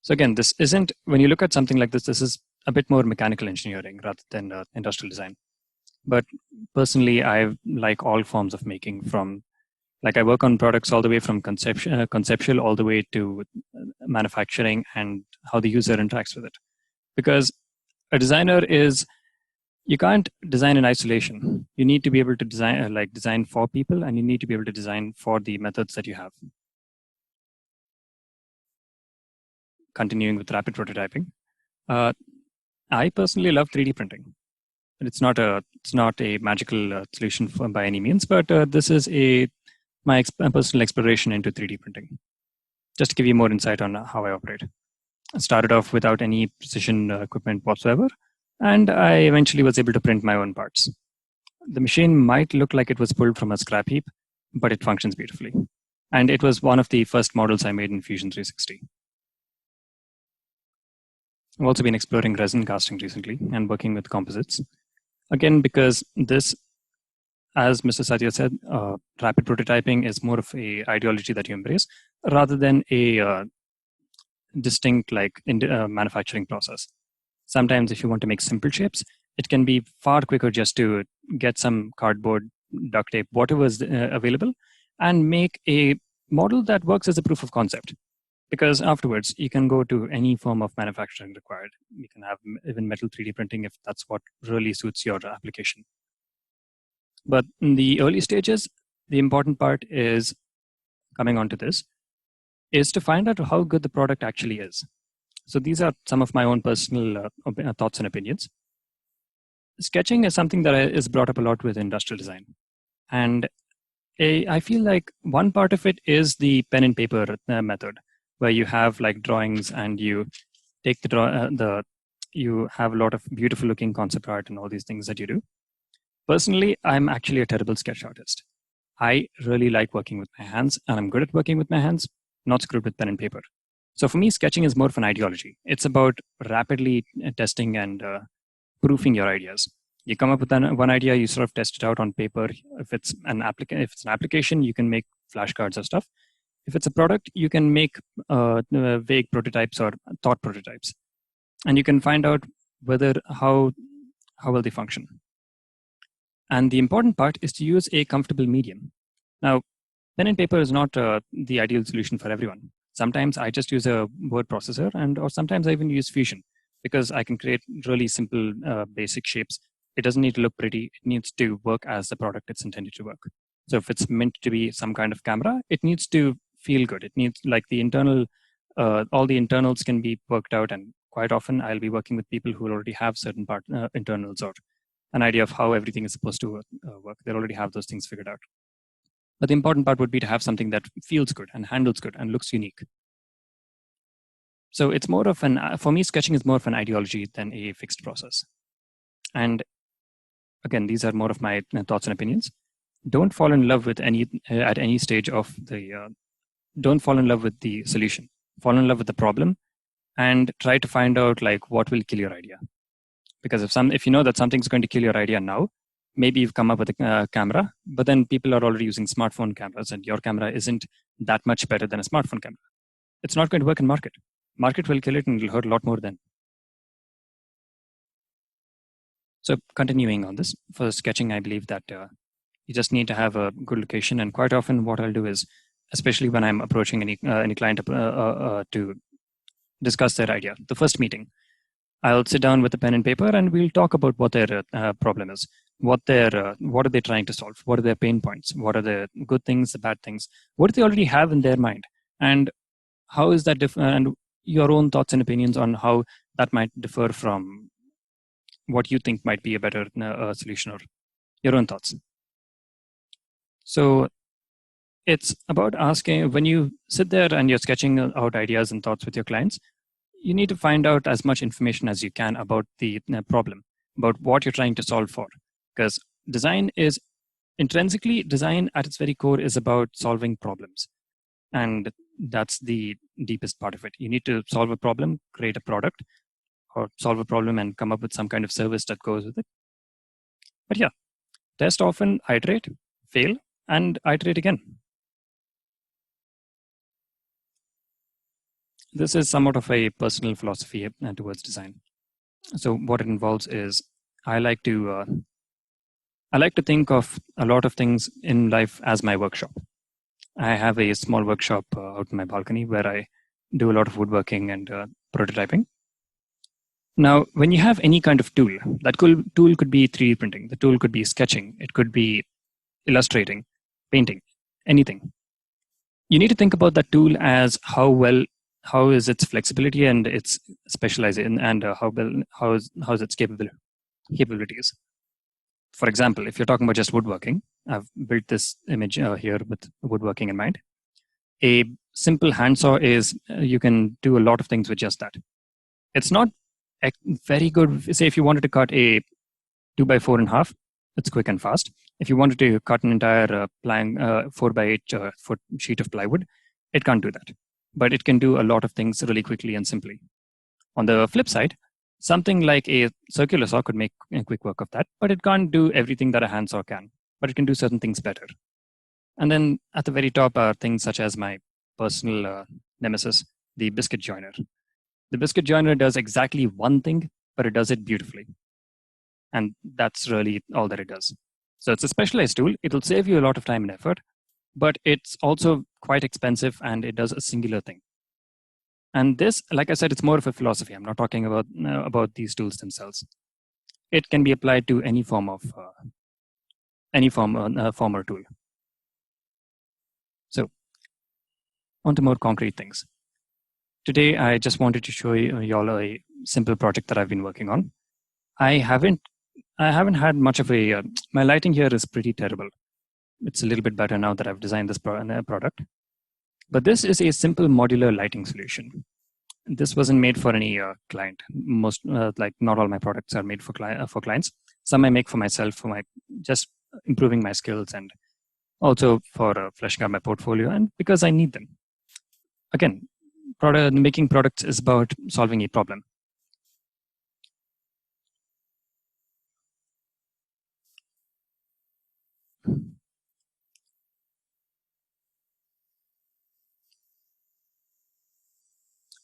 So again, this isn't, when you look at something like this is a bit more mechanical engineering rather than industrial design. But personally, I like all forms of making, from, like, I work on products all the way from conceptual all the way to manufacturing and how the user interacts with it. Because a designer is, you can't design in isolation. You need to be able to design for people, and you need to be able to design for the methods that you have. Continuing with rapid prototyping, I personally love 3D printing. It's not a magical solution by any means, but this is my personal exploration into 3D printing. Just to give you more insight on how I operate. I started off without any precision equipment whatsoever, and I eventually was able to print my own parts. The machine might look like it was pulled from a scrap heap, but it functions beautifully. And it was one of the first models I made in Fusion 360. I've also been exploring resin casting recently and working with composites. Again, because this, as Mr. Satya said, rapid prototyping is more of a ideology that you embrace rather than a distinct manufacturing process. Sometimes if you want to make simple shapes, it can be far quicker just to get some cardboard, duct tape, whatever is available, and make a model that works as a proof of concept. Because afterwards, you can go to any form of manufacturing required. You can have even metal 3D printing if that's what really suits your application. But in the early stages, the important part is, coming onto this, is to find out how good the product actually is. So these are some of my own personal thoughts and opinions. Sketching is something that is brought up a lot with industrial design. And I feel like one part of it is the pen and paper method, where you have like drawings and you take you have a lot of beautiful looking concept art and all these things that you do. Personally, I'm actually a terrible sketch artist. I really like working with my hands, and I'm good at working with my hands, not so good with pen and paper. So for me, sketching is more of an ideology. It's about rapidly testing and proofing your ideas. You come up with one idea, you sort of test it out on paper. If it's an application, you can make flashcards or stuff. If it's a product, you can make vague prototypes or thought prototypes, and you can find out how well they function. And the important part is to use a comfortable medium. Now, pen and paper is not the ideal solution for everyone. Sometimes I just use a word processor, or sometimes I even use Fusion, because I can create really simple, basic shapes. It doesn't need to look pretty. It needs to work as the product it's intended to work. So if it's meant to be some kind of camera, it needs to feel good. It needs, like, the internal, all the internals can be worked out. And quite often I'll be working with people who already have certain internals or an idea of how everything is supposed to work. They already have those things figured out. But the important part would be to have something that feels good and handles good and looks unique. So it's more of for me, sketching is more of an ideology than a fixed process. And again, these are more of my thoughts and opinions. Don't fall in love with at any stage of don't fall in love with the solution. Fall in love with the problem and try to find out like what will kill your idea. Because if you know that something's going to kill your idea now, maybe you've come up with a camera, but then people are already using smartphone cameras and your camera isn't that much better than a smartphone camera. It's not going to work in market. Market will kill it and it'll hurt a lot more then. So continuing on this, for sketching, I believe that you just need to have a good location. And quite often what I'll do is, especially when I'm approaching any client to discuss their idea, the first meeting, I'll sit down with a pen and paper and we'll talk about what their problem is. What are they trying to solve? What are their pain points? What are the good things, the bad things? What do they already have in their mind? And how is that different? And your own thoughts and opinions on how that might differ from what you think might be a better solution, or your own thoughts. So it's about asking, when you sit there and you're sketching out ideas and thoughts with your clients, you need to find out as much information as you can about the problem, about what you're trying to solve for. Because design at its very core is about solving problems. And that's the deepest part of it. You need to solve a problem, create a product, or solve a problem and come up with some kind of service that goes with it. But yeah, test often, iterate, fail, and iterate again. This is somewhat of a personal philosophy towards design. So what it involves is I like to think of a lot of things in life as my workshop. I have a small workshop out in my balcony where I do a lot of woodworking and prototyping. Now, when you have any kind of tool, tool could be 3D printing, the tool could be sketching, it could be illustrating, painting, anything. You need to think about that tool as how is its flexibility and its specialization, and how is its capabilities. For example, if you're talking about just woodworking, I've built this image here with woodworking in mind. A simple handsaw is, you can do a lot of things with just that. It's not very good. Say if you wanted to cut a 2x4.5, it's quick and fast. If you wanted to cut an entire 4x8 foot sheet of plywood, it can't do that. But it can do a lot of things really quickly and simply. On the flip side, something like a circular saw could make a quick work of that, but it can't do everything that a handsaw can. But it can do certain things better. And then at the very top are things such as my personal nemesis, the biscuit joiner. The biscuit joiner does exactly one thing, but it does it beautifully. And that's really all that it does. So it's a specialized tool. It'll save you a lot of time and effort, but it's also quite expensive and it does a singular thing. And this, like I said, it's more of a philosophy. I'm not talking about these tools themselves. It can be applied to any form or tool. So, on to more concrete things. Today, I just wanted to show you all a simple project that I've been working on. I haven't had much of my lighting here is pretty terrible. It's a little bit better now that I've designed this product. But this is a simple modular lighting solution. This wasn't made for any client. Not all my products are made for clients. Some I make for myself, just improving my skills, and also for fleshing out my portfolio, and because I need them. Again, making products is about solving a problem.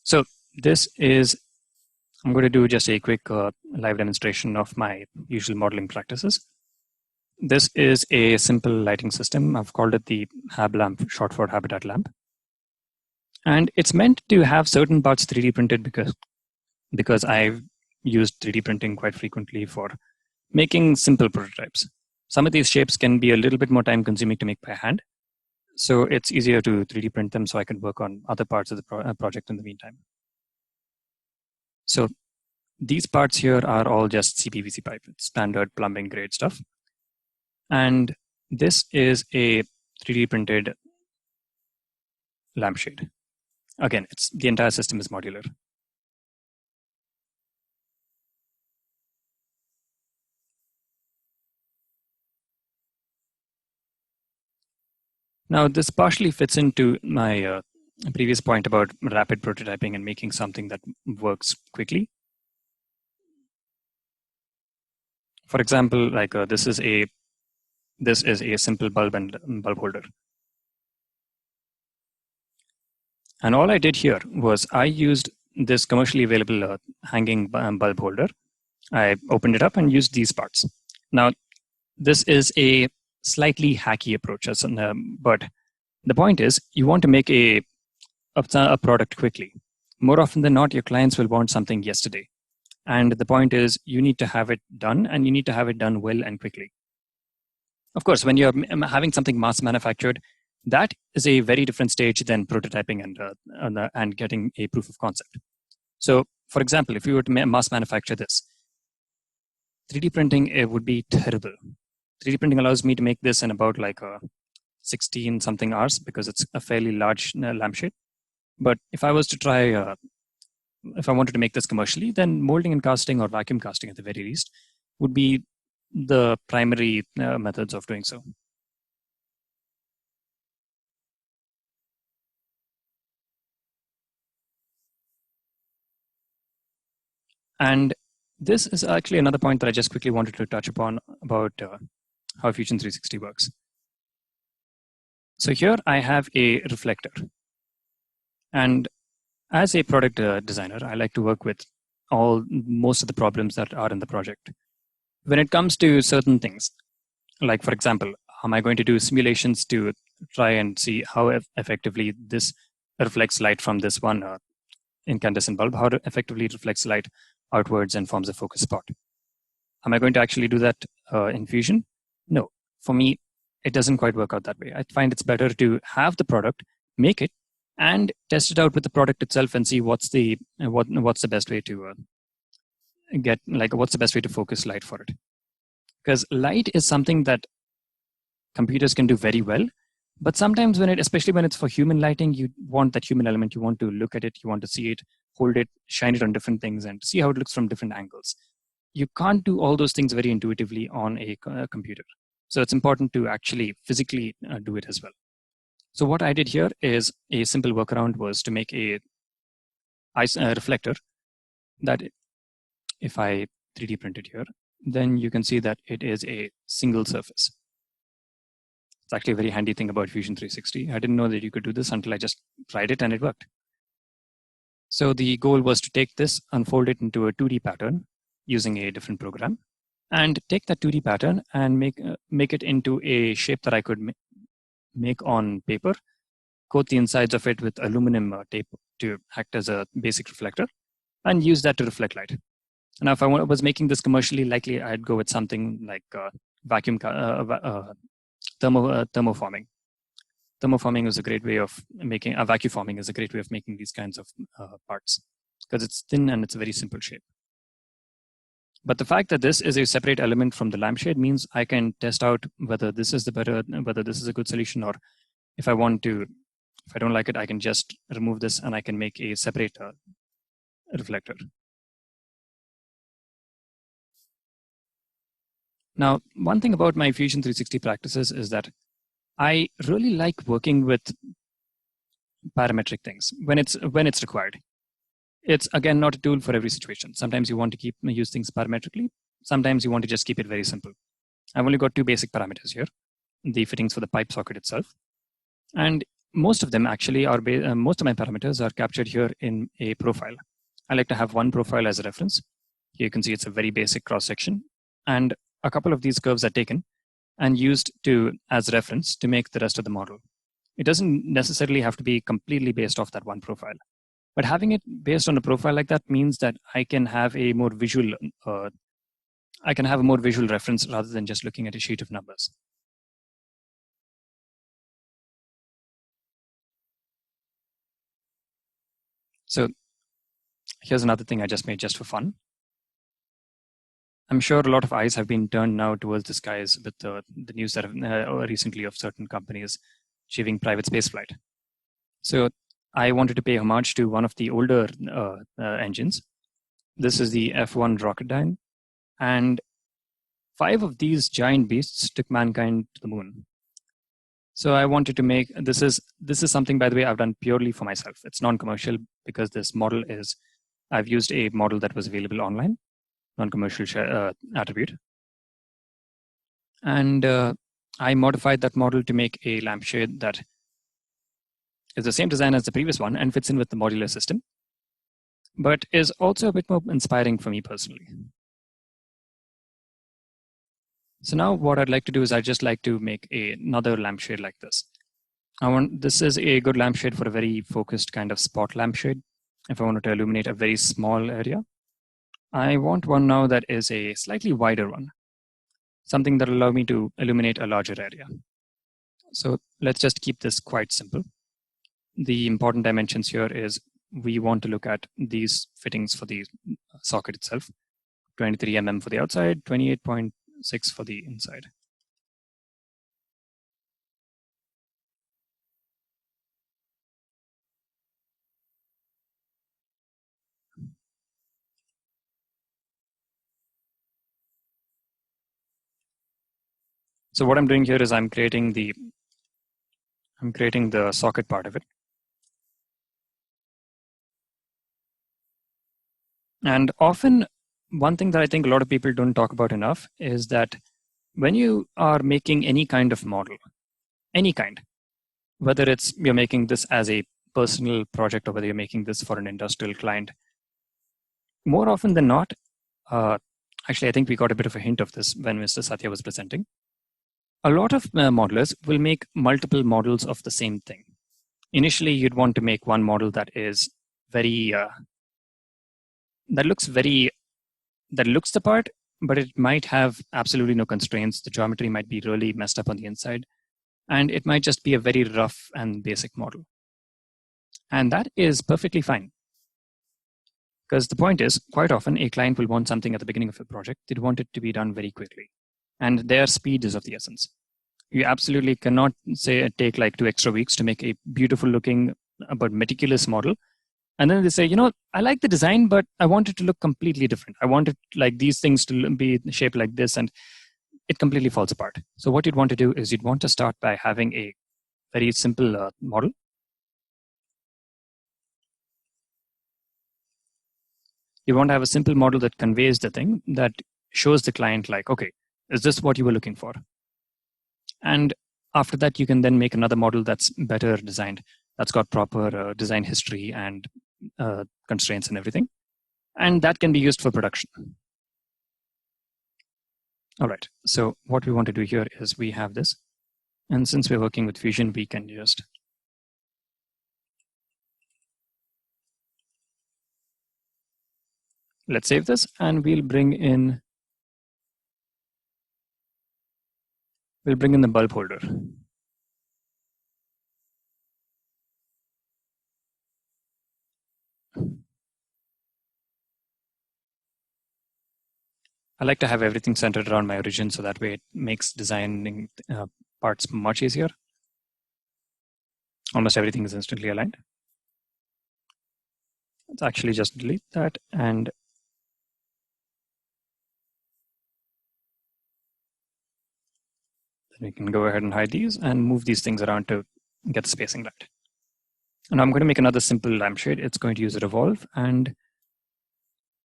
So I'm going to do just a quick live demonstration of my usual modeling practices. This is a simple lighting system. I've called it the HAB lamp, short for habitat lamp. And it's meant to have certain parts 3D printed because I've used 3D printing quite frequently for making simple prototypes. Some of these shapes can be a little bit more time consuming to make by hand. So it's easier to 3D print them so I can work on other parts of the project in the meantime. So these parts here are all just CPVC pipe. It's standard plumbing grade stuff. And this is a 3D printed lampshade. Again, the entire system is modular. Now, this partially fits into my previous point about rapid prototyping and making something that works quickly. For example, like this is a simple bulb and bulb holder. And all I did here was I used this commercially available hanging bulb holder. I opened it up and used these parts. Now, this is a slightly hacky approach, but the point is you want to make a product quickly. More often than not, your clients will want something yesterday. And the point is you need to have it done, and you need to have it done well and quickly. Of course, when you're having something mass manufactured, that is a very different stage than prototyping and getting a proof of concept. So, for example, if you were to mass manufacture this, 3D printing, it would be terrible. 3D printing allows me to make this in about 16 something hours because it's a fairly large lampshade. But if I was to try if I wanted to make this commercially, then molding and casting, or vacuum casting at the very least, would be the primary methods of doing so. And this is actually another point that I just quickly wanted to touch upon about how Fusion 360 works. So here I have a reflector. And as a product designer, I like to work with most of the problems that are in the project. When it comes to certain things, like for example, am I going to do simulations to try and see how effectively this reflects light from this one incandescent bulb, how it effectively reflects light outwards and forms a focus spot? Am I going to actually do that in Fusion? No. For me, it doesn't quite work out that way. I find it's better to have the product, make it, and test it out with the product itself and see what's the best way to what's the best way to focus light for it. Because light is something that computers can do very well, but sometimes especially when it's for human lighting, you want that human element. You want to look at it, you want to see it, hold it, shine it on different things, and see how it looks from different angles. You can't do all those things very intuitively on a computer. So it's important to actually physically do it as well. So what I did here is a simple workaround was to make a reflector that if I 3D print it here, then you can see that it is a single surface. It's actually a very handy thing about Fusion 360. I didn't know that you could do this until I just tried it and it worked. So the goal was to take this, unfold it into a 2D pattern using a different program, and take that 2D pattern and make it into a shape that I could make on paper, coat the insides of it with aluminum tape to act as a basic reflector, and use that to reflect light. Now, if I was making this commercially, likely I'd go with something like thermoforming. Thermoforming is a great way of making vacuum forming is a great way of making these kinds of parts, because it's thin and it's a very simple shape. But the fact that this is a separate element from the lampshade means I can test out whether this is whether this is a good solution, or if I don't like it, I can just remove this and I can make a separate reflector. Now, one thing about my Fusion 360 practices is that I really like working with parametric things when it's required. It's again not a tool for every situation. Sometimes you want to use things parametrically. Sometimes you want to just keep it very simple. I've only got two basic parameters here: the fittings for the pipe socket itself, and most of them actually are most of my parameters are captured here in a profile. I like to have one profile as a reference. Here you can see it's a very basic cross section, and a couple of these curves are taken and used as reference to make the rest of the model. It doesn't necessarily have to be completely based off that one profile. But having it based on a profile like that means that I can have a more visual reference rather than just looking at a sheet of numbers. So here's another thing I just made just for fun. I'm sure a lot of eyes have been turned now towards the skies with the news that have recently of certain companies achieving private spaceflight. So I wanted to pay homage to one of the older engines. This is the F1 Rocketdyne, and 5 of these giant beasts took mankind to the moon. So I wanted to make this is something, by the way, I've done purely for myself. It's non-commercial because this model I've used a model that was available online, non-commercial attribute, and I modified that model to make a lampshade that is the same design as the previous one and fits in with the modular system, but is also a bit more inspiring for me personally. So now what I'd like to do is I'd just like to make another lampshade like this. This is a good lampshade for a very focused kind of spot lampshade. If I wanted to illuminate a very small area, I want one now that is a slightly wider one, something that will allow me to illuminate a larger area. So let's just keep this quite simple. The important dimensions here is we want to look at these fittings for the socket itself: 23 mm for the outside, 28.6 for the inside. So what I'm doing here is I'm creating the socket part of it. And often, one thing that I think a lot of people don't talk about enough is that when you are making any kind of model, any kind, whether it's you're making this as a personal project or whether you're making this for an industrial client, more often than not, actually, I think we got a bit of a hint of this when Mr. Satya was presenting. A lot of modelers will make multiple models of the same thing. Initially, you'd want to make one model that is very that looks the part, but it might have absolutely no constraints. The geometry might be really messed up on the inside, and it might just be a very rough and basic model. And that is perfectly fine. Because the point is, quite often, a client will want something at the beginning of a project. They'd want it to be done very quickly. And their speed is of the essence. You absolutely cannot take like 2 extra weeks to make a beautiful looking but meticulous model. And then they say, I like the design, but I want it to look completely different. I want it like these things to be shaped like this, and it completely falls apart. So what you'd want to do is you'd want to start by having a very simple model. You want to have a simple model that conveys the thing, that shows the client like, okay, is this what you were looking for? And after that, you can then make another model that's better designed, that's got proper design history and constraints and everything. And that can be used for production. All right, so what we want to do here is we have this. And since we're working with Fusion, we can just let's save this, and we'll bring in the bulb holder. I like to have everything centered around my origin, so that way it makes designing parts much easier. Almost everything is instantly aligned. Let's actually just delete that, and then we can go ahead and hide these and move these things around to get the spacing right. And I'm going to make another simple lampshade. It's going to use a revolve, and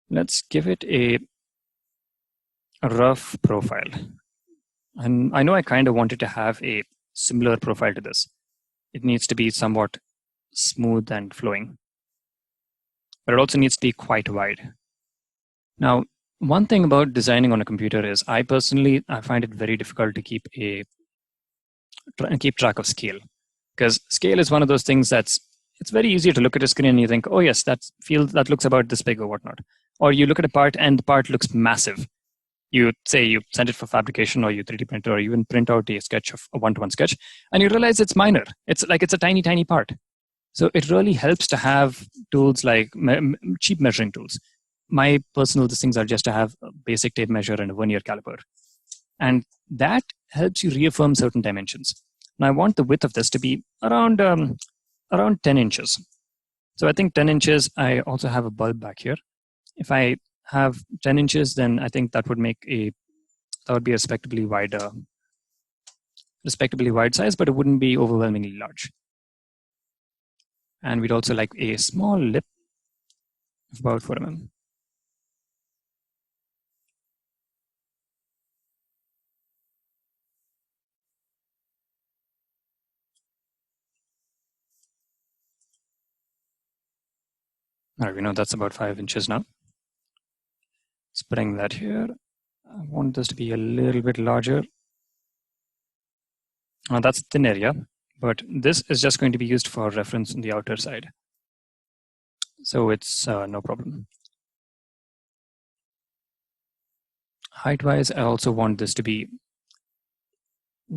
let's give it a rough profile. And I know I kind of wanted to have a similar profile to this. It needs to be somewhat smooth and flowing, but it also needs to be quite wide. Now, one thing about designing on a computer is I find it very difficult to keep track of scale, because scale is one of those things it's very easy to look at a screen and you think, oh yes, that looks about this big or whatnot. Or you look at a part and the part looks massive. You send it for fabrication, or you 3D print, or even print out a sketch of a one-to-one sketch, and you realize it's minor. It's a tiny, tiny part. So it really helps to have tools like cheap measuring tools. My personal things are just to have a basic tape measure and a vernier caliper. And that helps you reaffirm certain dimensions. Now I want the width of this to be around 10 inches. So I think 10 inches, I also have a bulb back here. If I have 10 inches, then I think that would be a respectably wide size, but it wouldn't be overwhelmingly large. And we'd also like a small lip of about 4 mm. All right, we know that's about 5 inches now. Let's bring that here. I want this to be a little bit larger. That's thin area, but this is just going to be used for reference on the outer side. So it's no problem. Height-wise, I also want this to be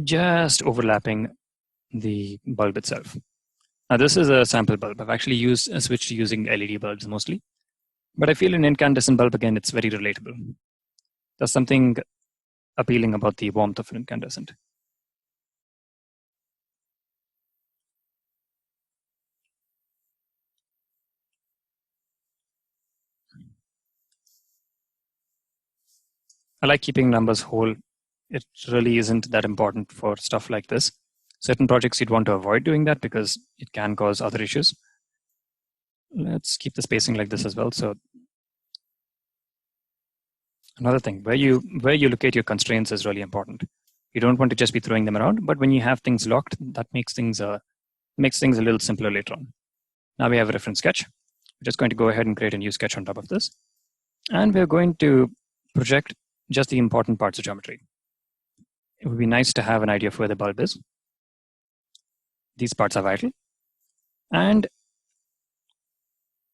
just overlapping the bulb itself. Now this is a sample bulb. I've actually switched to using LED bulbs mostly. But I feel an incandescent bulb, again, it's very relatable. There's something appealing about the warmth of an incandescent. I like keeping numbers whole it really isn't that important for stuff like this. Certain projects you'd want to avoid doing that because it can cause other issues. Let's keep the spacing like this as well. So another thing, where you locate your constraints is really important. You don't want to just be throwing them around, but when you have things locked, that makes things a little simpler later on. Now we have a reference sketch. We're just going to go ahead and create a new sketch on top of this. And we're going to project just the important parts of geometry. It would be nice to have an idea of where the bulb is. These parts are vital. And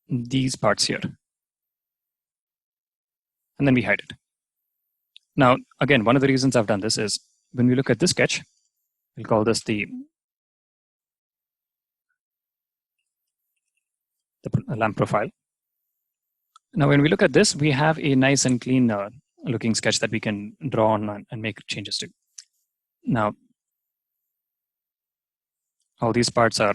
these parts here. And then we hide it. Now, again, one of the reasons I've done this is when we look at this sketch, we'll call this the lamp profile. Now, when we look at this, we have a nice and clean looking sketch that we can draw on and make changes to. Now, all these parts are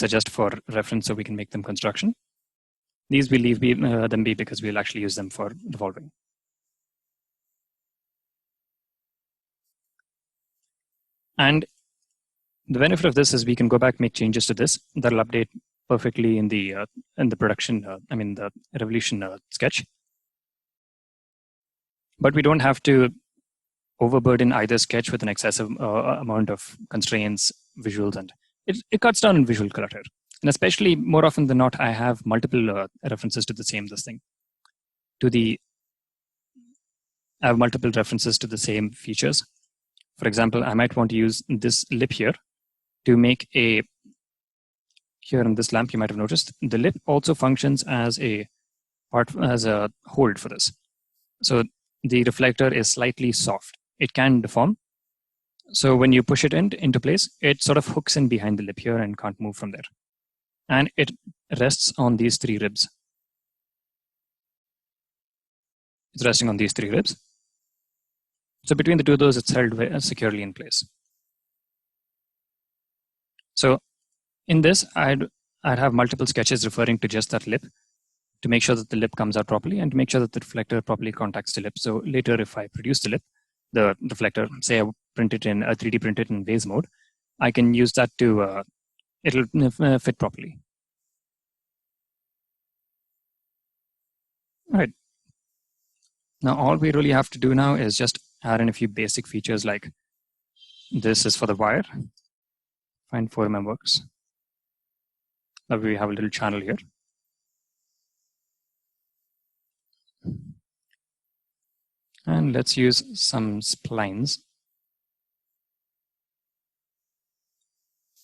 just for reference, so we can make them construction. These we leave them be because we'll actually use them for revolving. And the benefit of this is we can go back, make changes to this. That'll update perfectly in the production, the Revolution sketch. But we don't have to overburden either sketch with an excessive amount of constraints, visuals, and it cuts down on visual clutter. And especially more often than not, I have multiple references to the same I have multiple references to the same features. For example, I might want to use this lip here to make here on this lamp, you might have noticed, the lip also functions as a hold for this. So the reflector is slightly soft. It can deform. So when you push it into place, it sort of hooks in behind the lip here and can't move from there. And it rests on these three ribs. It's resting on these three ribs. So between the two of those, it's held securely in place. So in this, I'd have multiple sketches referring to just that lip to make sure that the lip comes out properly and to make sure that the reflector properly contacts the lip. So later, if I produce the lip, the reflector, say I print it in 3D printed in vase mode, I can use that to, it'll fit properly. All right. Now, all we really have to do now is just add in a few basic features like this is for the wire. Find 4mm works. Now we have a little channel here. And let's use some splines.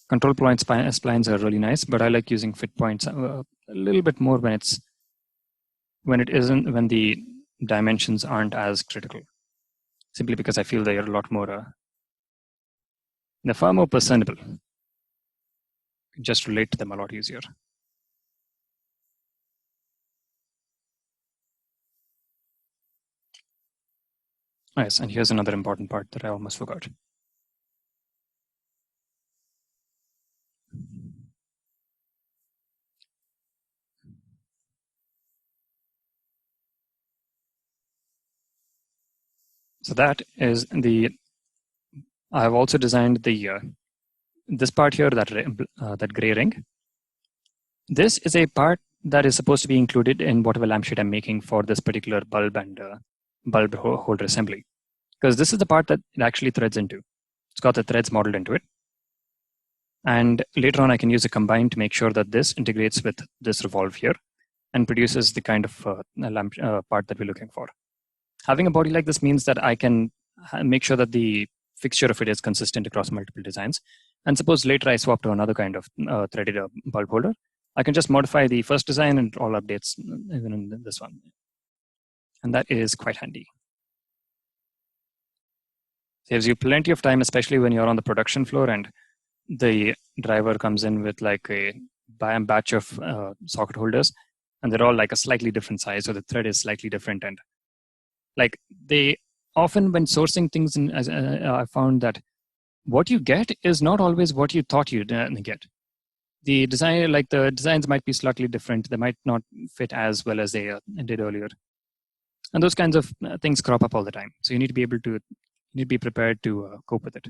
Control point splines are really nice, but I like using fit points a little bit more when the dimensions aren't as critical. Simply because I feel they are a lot more, they're far more personable. Just relate to them a lot easier. Nice, and here's another important part that I almost forgot. So that is I have also designed this part here, that gray ring. This is a part that is supposed to be included in whatever lampshade I'm making for this particular bulb and bulb holder assembly. Because this is the part that it actually threads into. It's got the threads modeled into it. And later on, I can use a combine to make sure that this integrates with this revolve here and produces the kind of lamp part that we're looking for. Having a body like this means that I can make sure that the fixture of it is consistent across multiple designs. And suppose later I swap to another kind of threaded bulb holder, I can just modify the first design and all updates even in this one. And that is quite handy. Saves you plenty of time, especially when you're on the production floor and the driver comes in with like a batch of socket holders, and they're all like a slightly different size, so the thread is slightly different. And like they often, when sourcing things, I found that what you get is not always what you thought you'd get. The design, like the designs might be slightly different. They might not fit as well as they did earlier. And those kinds of things crop up all the time. So you need to be prepared to cope with it.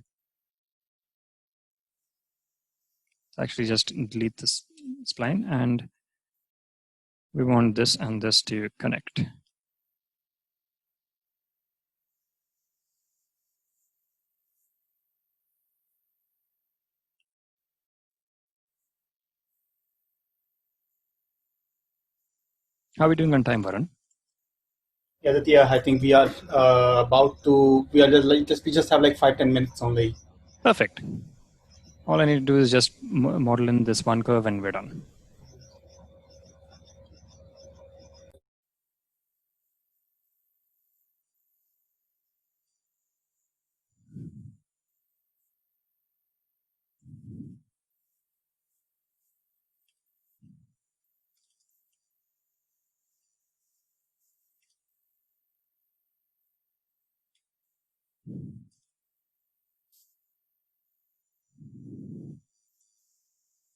So actually just delete this spline, and we want this and this to connect. How are we doing on time, Varun? Yeah, Aditya, I think we are we just have like 5-10 minutes only. Perfect. All I need to do is just model in this one curve and we're done.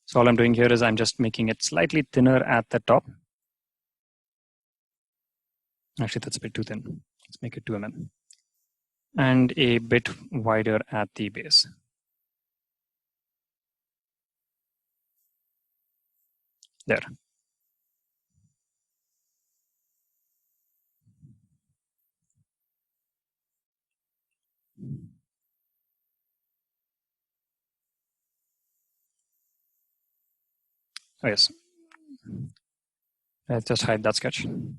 So all I'm doing here is I'm just making it slightly thinner at the top. Actually, that's a bit too thin. Let's make it 2 mm. And a bit wider at the base. There. Oh, yes. Let's just hide that sketch. And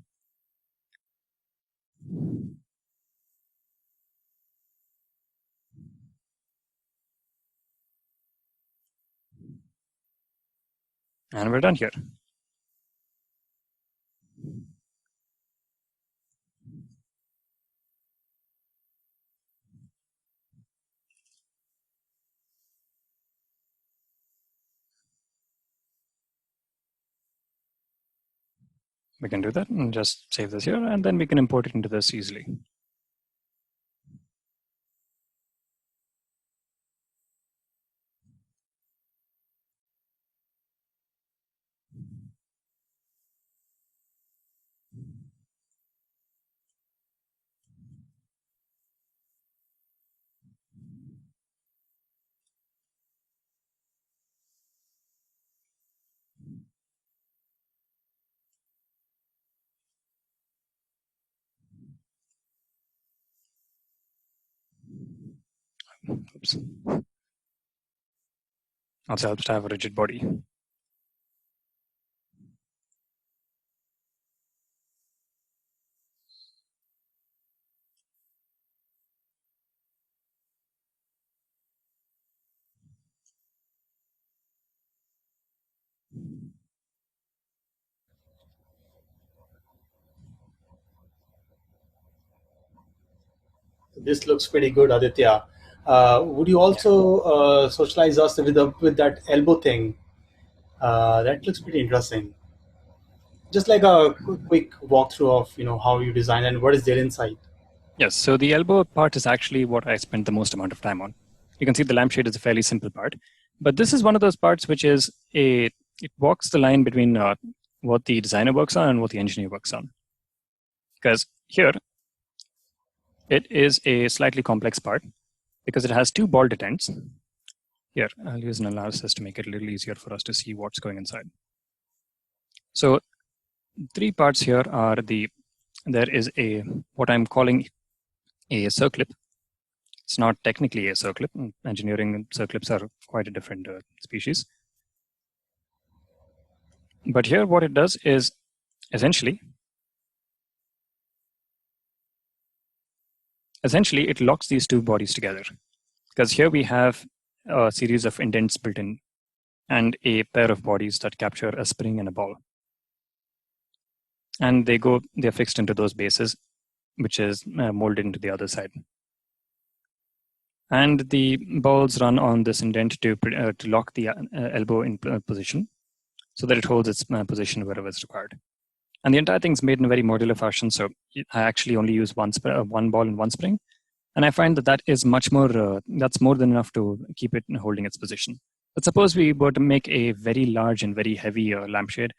we're done here. We can do that and just save this here, and then we can import it into this easily. Oops. Also helps to have a rigid body. This looks pretty good, Aditya. Would you also socialize us with that elbow thing? That looks pretty interesting. Just like a quick walkthrough of how you design and what is there inside. Yes, so the elbow part is actually what I spent the most amount of time on. You can see the lampshade is a fairly simple part, but this is one of those parts which is it walks the line between what the designer works on and what the engineer works on. Because here, it is a slightly complex part because it has 2 ball detents. Here, I'll use an analysis to make it a little easier for us to see what's going inside. So 3 parts here are there is what I'm calling a circlip. It's not technically a circlip. Engineering circlips are quite a different species. But here what it does is essentially it locks these 2 bodies together. Because here we have a series of indents built in and a pair of bodies that capture a spring and a ball. And they're fixed into those bases, which is molded into the other side. And the balls run on this indent to lock the elbow in position so that it holds its position wherever it's required. And the entire thing is made in a very modular fashion. So I actually only use one ball and one spring. And I find that is much more, that's more than enough to keep it holding its position. But suppose we were to make a very large and very heavy lampshade,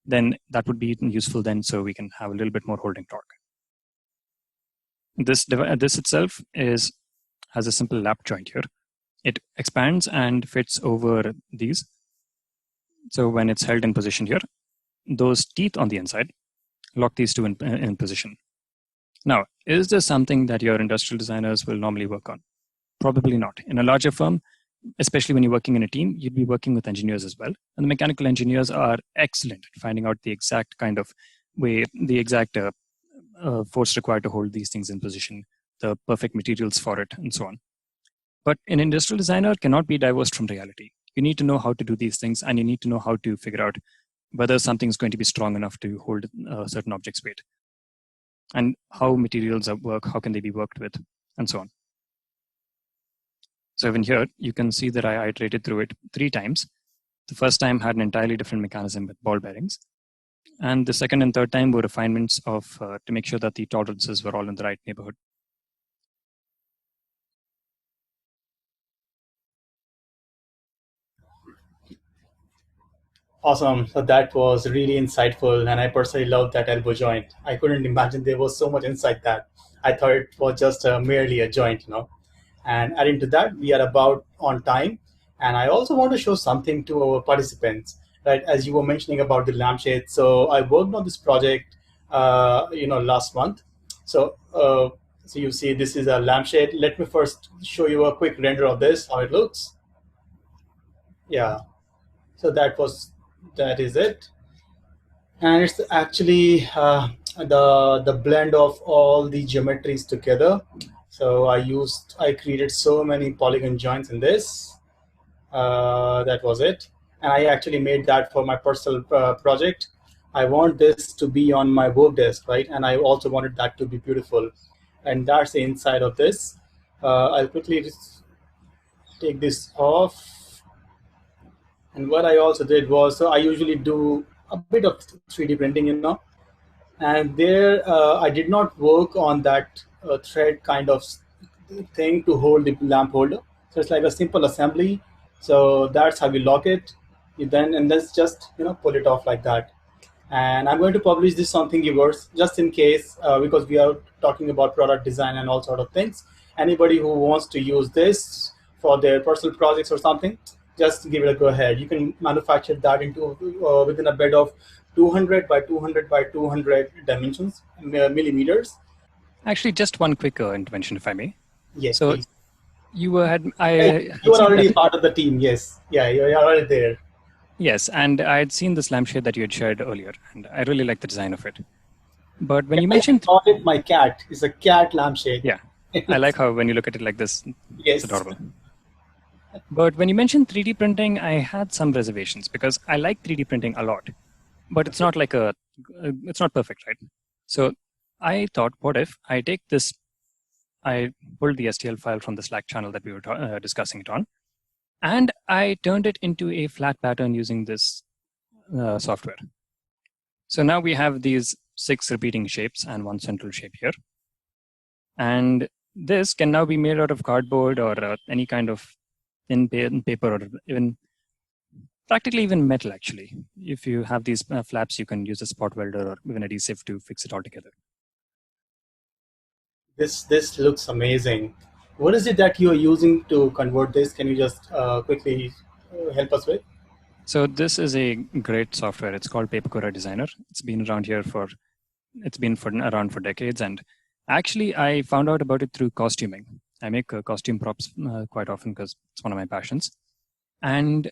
then that would be useful then so we can have a little bit more holding torque. This itself has a simple lap joint here. It expands and fits over these. So when it's held in position here, those teeth on the inside lock these two in position. Now, is this something that your industrial designers will normally work on? Probably not. In a larger firm, especially when you're working in a team, you'd be working with engineers as well. And the mechanical engineers are excellent at finding out the exact kind of way, the exact force required to hold these things in position, the perfect materials for it, and so on. But an industrial designer cannot be divorced from reality. You need to know how to do these things, and you need to know how to figure out whether something is going to be strong enough to hold a certain object's weight, and how materials work, how can they be worked with, and so on. So even here, you can see that I iterated through it 3 times. The first time had an entirely different mechanism with ball bearings. And the second and third time were refinements of to make sure that the tolerances were all in the right neighborhood. Awesome. So that was really insightful, and I personally loved that elbow joint. I couldn't imagine there was so much inside that. I thought it was just merely a joint, And adding to that, we are about on time, and I also want to show something to our participants, right? As you were mentioning about the lampshade, so I worked on this project, last month. So you see, this is a lampshade. Let me first show you a quick render of this, how it looks. Yeah. So that is it, and it's actually the blend of all the geometries together. So I created so many polygon joints in this. That was it, and I actually made that for my personal project. I want this to be on my work desk, right? And I also wanted that to be beautiful, and that's the inside of this. I'll quickly just take this off. And what I also did was, so I usually do a bit of 3D printing, and there I did not work on that thread kind of thing to hold the lamp holder. So it's like a simple assembly. So that's how we lock it. And let's just pull it off like that. And I'm going to publish this on Thingiverse just in case, because we are talking about product design and all sort of things. Anybody who wants to use this for their personal projects or something, just give it a go ahead. You can manufacture that into within a bed of 200 by 200 by 200 dimensions, millimeters. Actually, just one quick intervention, if I may. Yes, so please. You were you were already part of the team. Yes, yeah, you're already there. Yes, and I had seen this lampshade that you had shared earlier, and I really like the design of it. But when you mentioned, I called it my cat. It's a cat lampshade. Yeah, I like how when you look at it like this, yes, it's adorable. But when you mentioned 3D printing, I had some reservations because I like 3D printing a lot, but it's not like it's not perfect, right? So I thought, what if I take this, I pulled the STL file from the Slack channel that we were discussing it on, and I turned it into a flat pattern using this software. So now we have these 6 repeating shapes and 1 central shape here. And this can now be made out of cardboard or any kind of thin paper, or even practically even metal, actually. If you have these flaps, you can use a spot welder or even adhesive to fix it all together. This looks amazing. What is it that you are using to convert this? Can you just quickly help us with? So this is a great software. It's called Papercora Designer. It's been around for decades. And actually, I found out about it through costuming. I make costume props quite often because it's one of my passions. And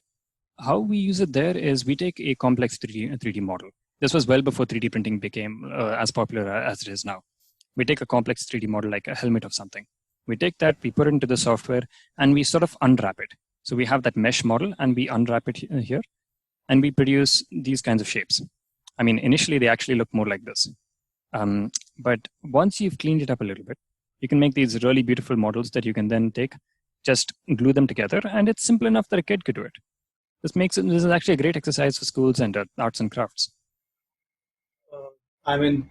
how we use it there is we take a complex 3D model. This was well before 3D printing became as popular as it is now. We take a complex 3D model like a helmet of something. We take that, we put it into the software, and we sort of unwrap it. So we have that mesh model, and we unwrap it here, and we produce these kinds of shapes. I mean, initially, they actually look more like this. But once you've cleaned it up a little bit, you can make these really beautiful models that you can then take, just glue them together, and it's simple enough that a kid could do it. This is actually a great exercise for schools and arts and crafts. I mean,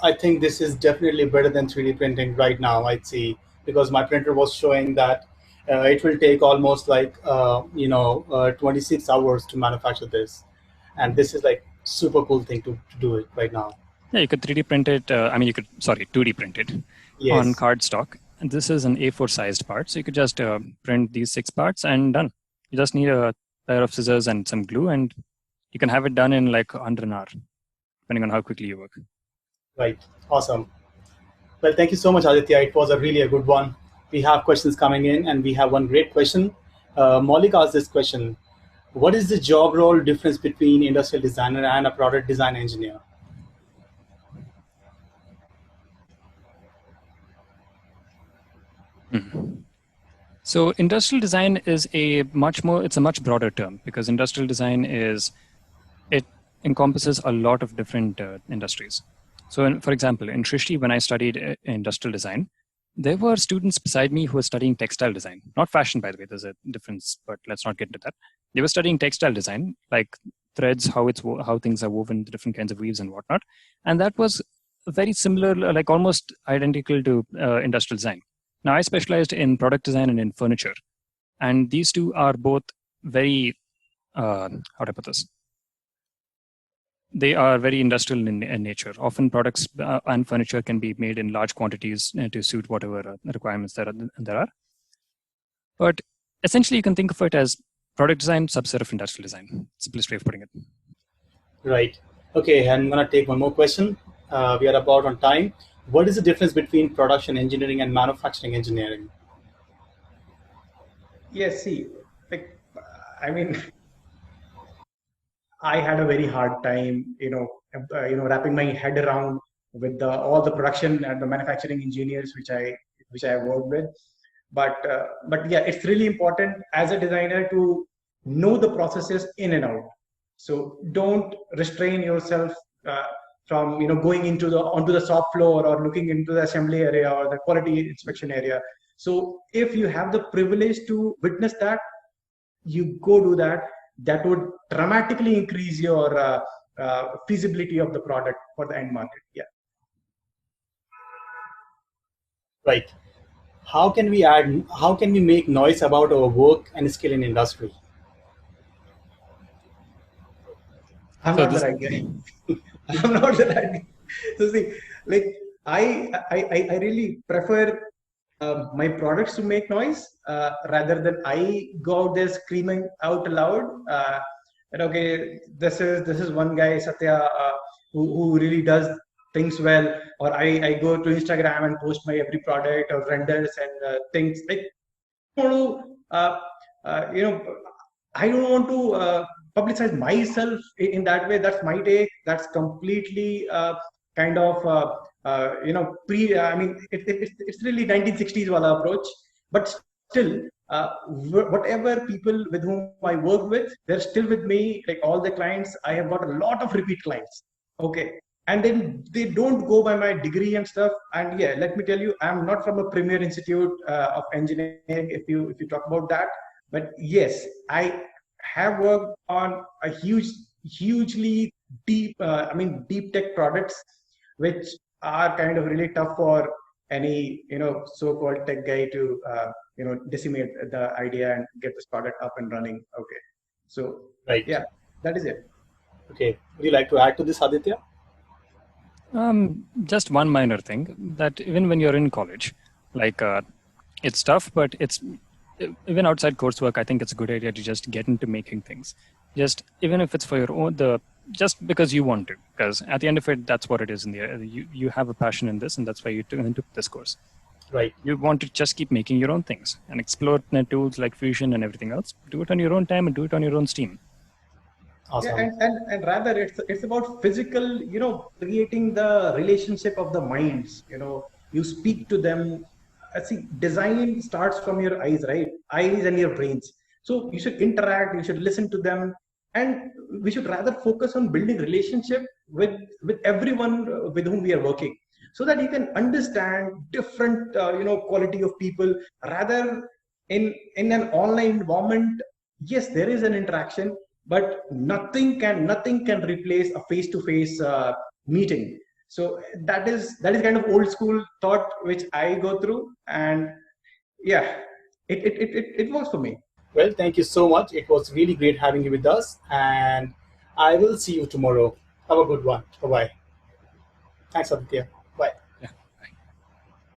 I think this is definitely better than 3D printing right now, I'd say, because my printer was showing that it will take almost like 26 hours to manufacture this, and this is like super cool thing to do it right now. Yeah, you could 3D print it. You could, 2D print it on Yes. cardstock. And this is an A4 sized part. So you could just print these 6 parts and done. You just need a pair of scissors and some glue, and you can have it done in like under an hour, depending on how quickly you work. Right. Awesome. Well, thank you so much, Aditya. It was a good one. We have questions coming in, and we have one great question. Maulik asked this question: what is the job role difference between industrial designer and a product design engineer? So industrial design is it's a much broader term, because industrial design it encompasses a lot of different industries. So for example, in Shrishti, when I studied industrial design, there were students beside me who were studying textile design, not fashion, by the way. There's a difference, but let's not get into that. They were studying textile design, like threads, how things are woven, the different kinds of weaves and whatnot. And that was very similar, like almost identical to industrial design. Now, I specialized in product design and in furniture. And these two are both very, how do I put this? They are very industrial in nature. Often products and furniture can be made in large quantities to suit whatever requirements there are. But essentially, you can think of it as product design, subset of industrial design. Simplest way of putting it. Right. Okay, I'm going to take one more question. We are about on time. What is the difference between production engineering and manufacturing engineering? Yes, see, I mean, I had a very hard time, wrapping my head around with all the production and the manufacturing engineers which I worked with. But yeah, it's really important as a designer to know the processes in and out. So don't restrain yourself from going onto the shop floor or looking into the assembly area or the quality inspection area. So if you have the privilege to witness that, you go do that. That would dramatically increase your feasibility of the product for the end market. Yeah. Right. How can we make noise about our work and skill in industry? I'm not the right guy. I'm not the right guy. So see, like I really prefer my products to make noise rather than I go out there screaming out loud. And okay, this is one guy Satya who really does things well, or I go to Instagram and post my every product or renders and things like I don't want to I don't want to publicize myself in that way. That's my take. That's completely kind of I mean, it's really 1960s wala approach. But still, whatever people with whom I work with, they're still with me. Like all the clients, I have got a lot of repeat clients. Okay. And then they don't go by my degree and stuff. And yeah, let me tell you, I'm not from a premier institute of engineering. If you talk about that, but yes, I have worked on a hugely deep, deep tech products, which are kind of really tough for any so-called tech guy to decimate the idea and get this product up and running. Okay, so Right. yeah, that is it. Okay. Would you like to add to this, Aditya? Just one minor thing, that even when you're in college, like it's tough, but it's even outside coursework, I think it's a good idea to just get into making things. Just even if it's for your own, just because you want to, because at the end of it, that's what it is. You have a passion in this, and that's why you took this course. Right. You want to just keep making your own things and explore tools like Fusion and everything else. Do it on your own time and do it on your own steam. Awesome. Yeah, and rather it's about physical, creating the relationship of the minds. You speak to them. See, design starts from your eyes, right? Eyes and your brains. So you should interact. You should listen to them, and we should rather focus on building relationship with everyone with whom we are working, so that you can understand different quality of people. Rather, in an online environment, yes, there is an interaction, but nothing can replace a face-to-face meeting. So that is kind of old school thought which I go through, and yeah, it works for me. Well, thank you so much. It was really great having you with us, and I will see you tomorrow. Have a good one. Bye bye. Thanks, Aditya. Bye.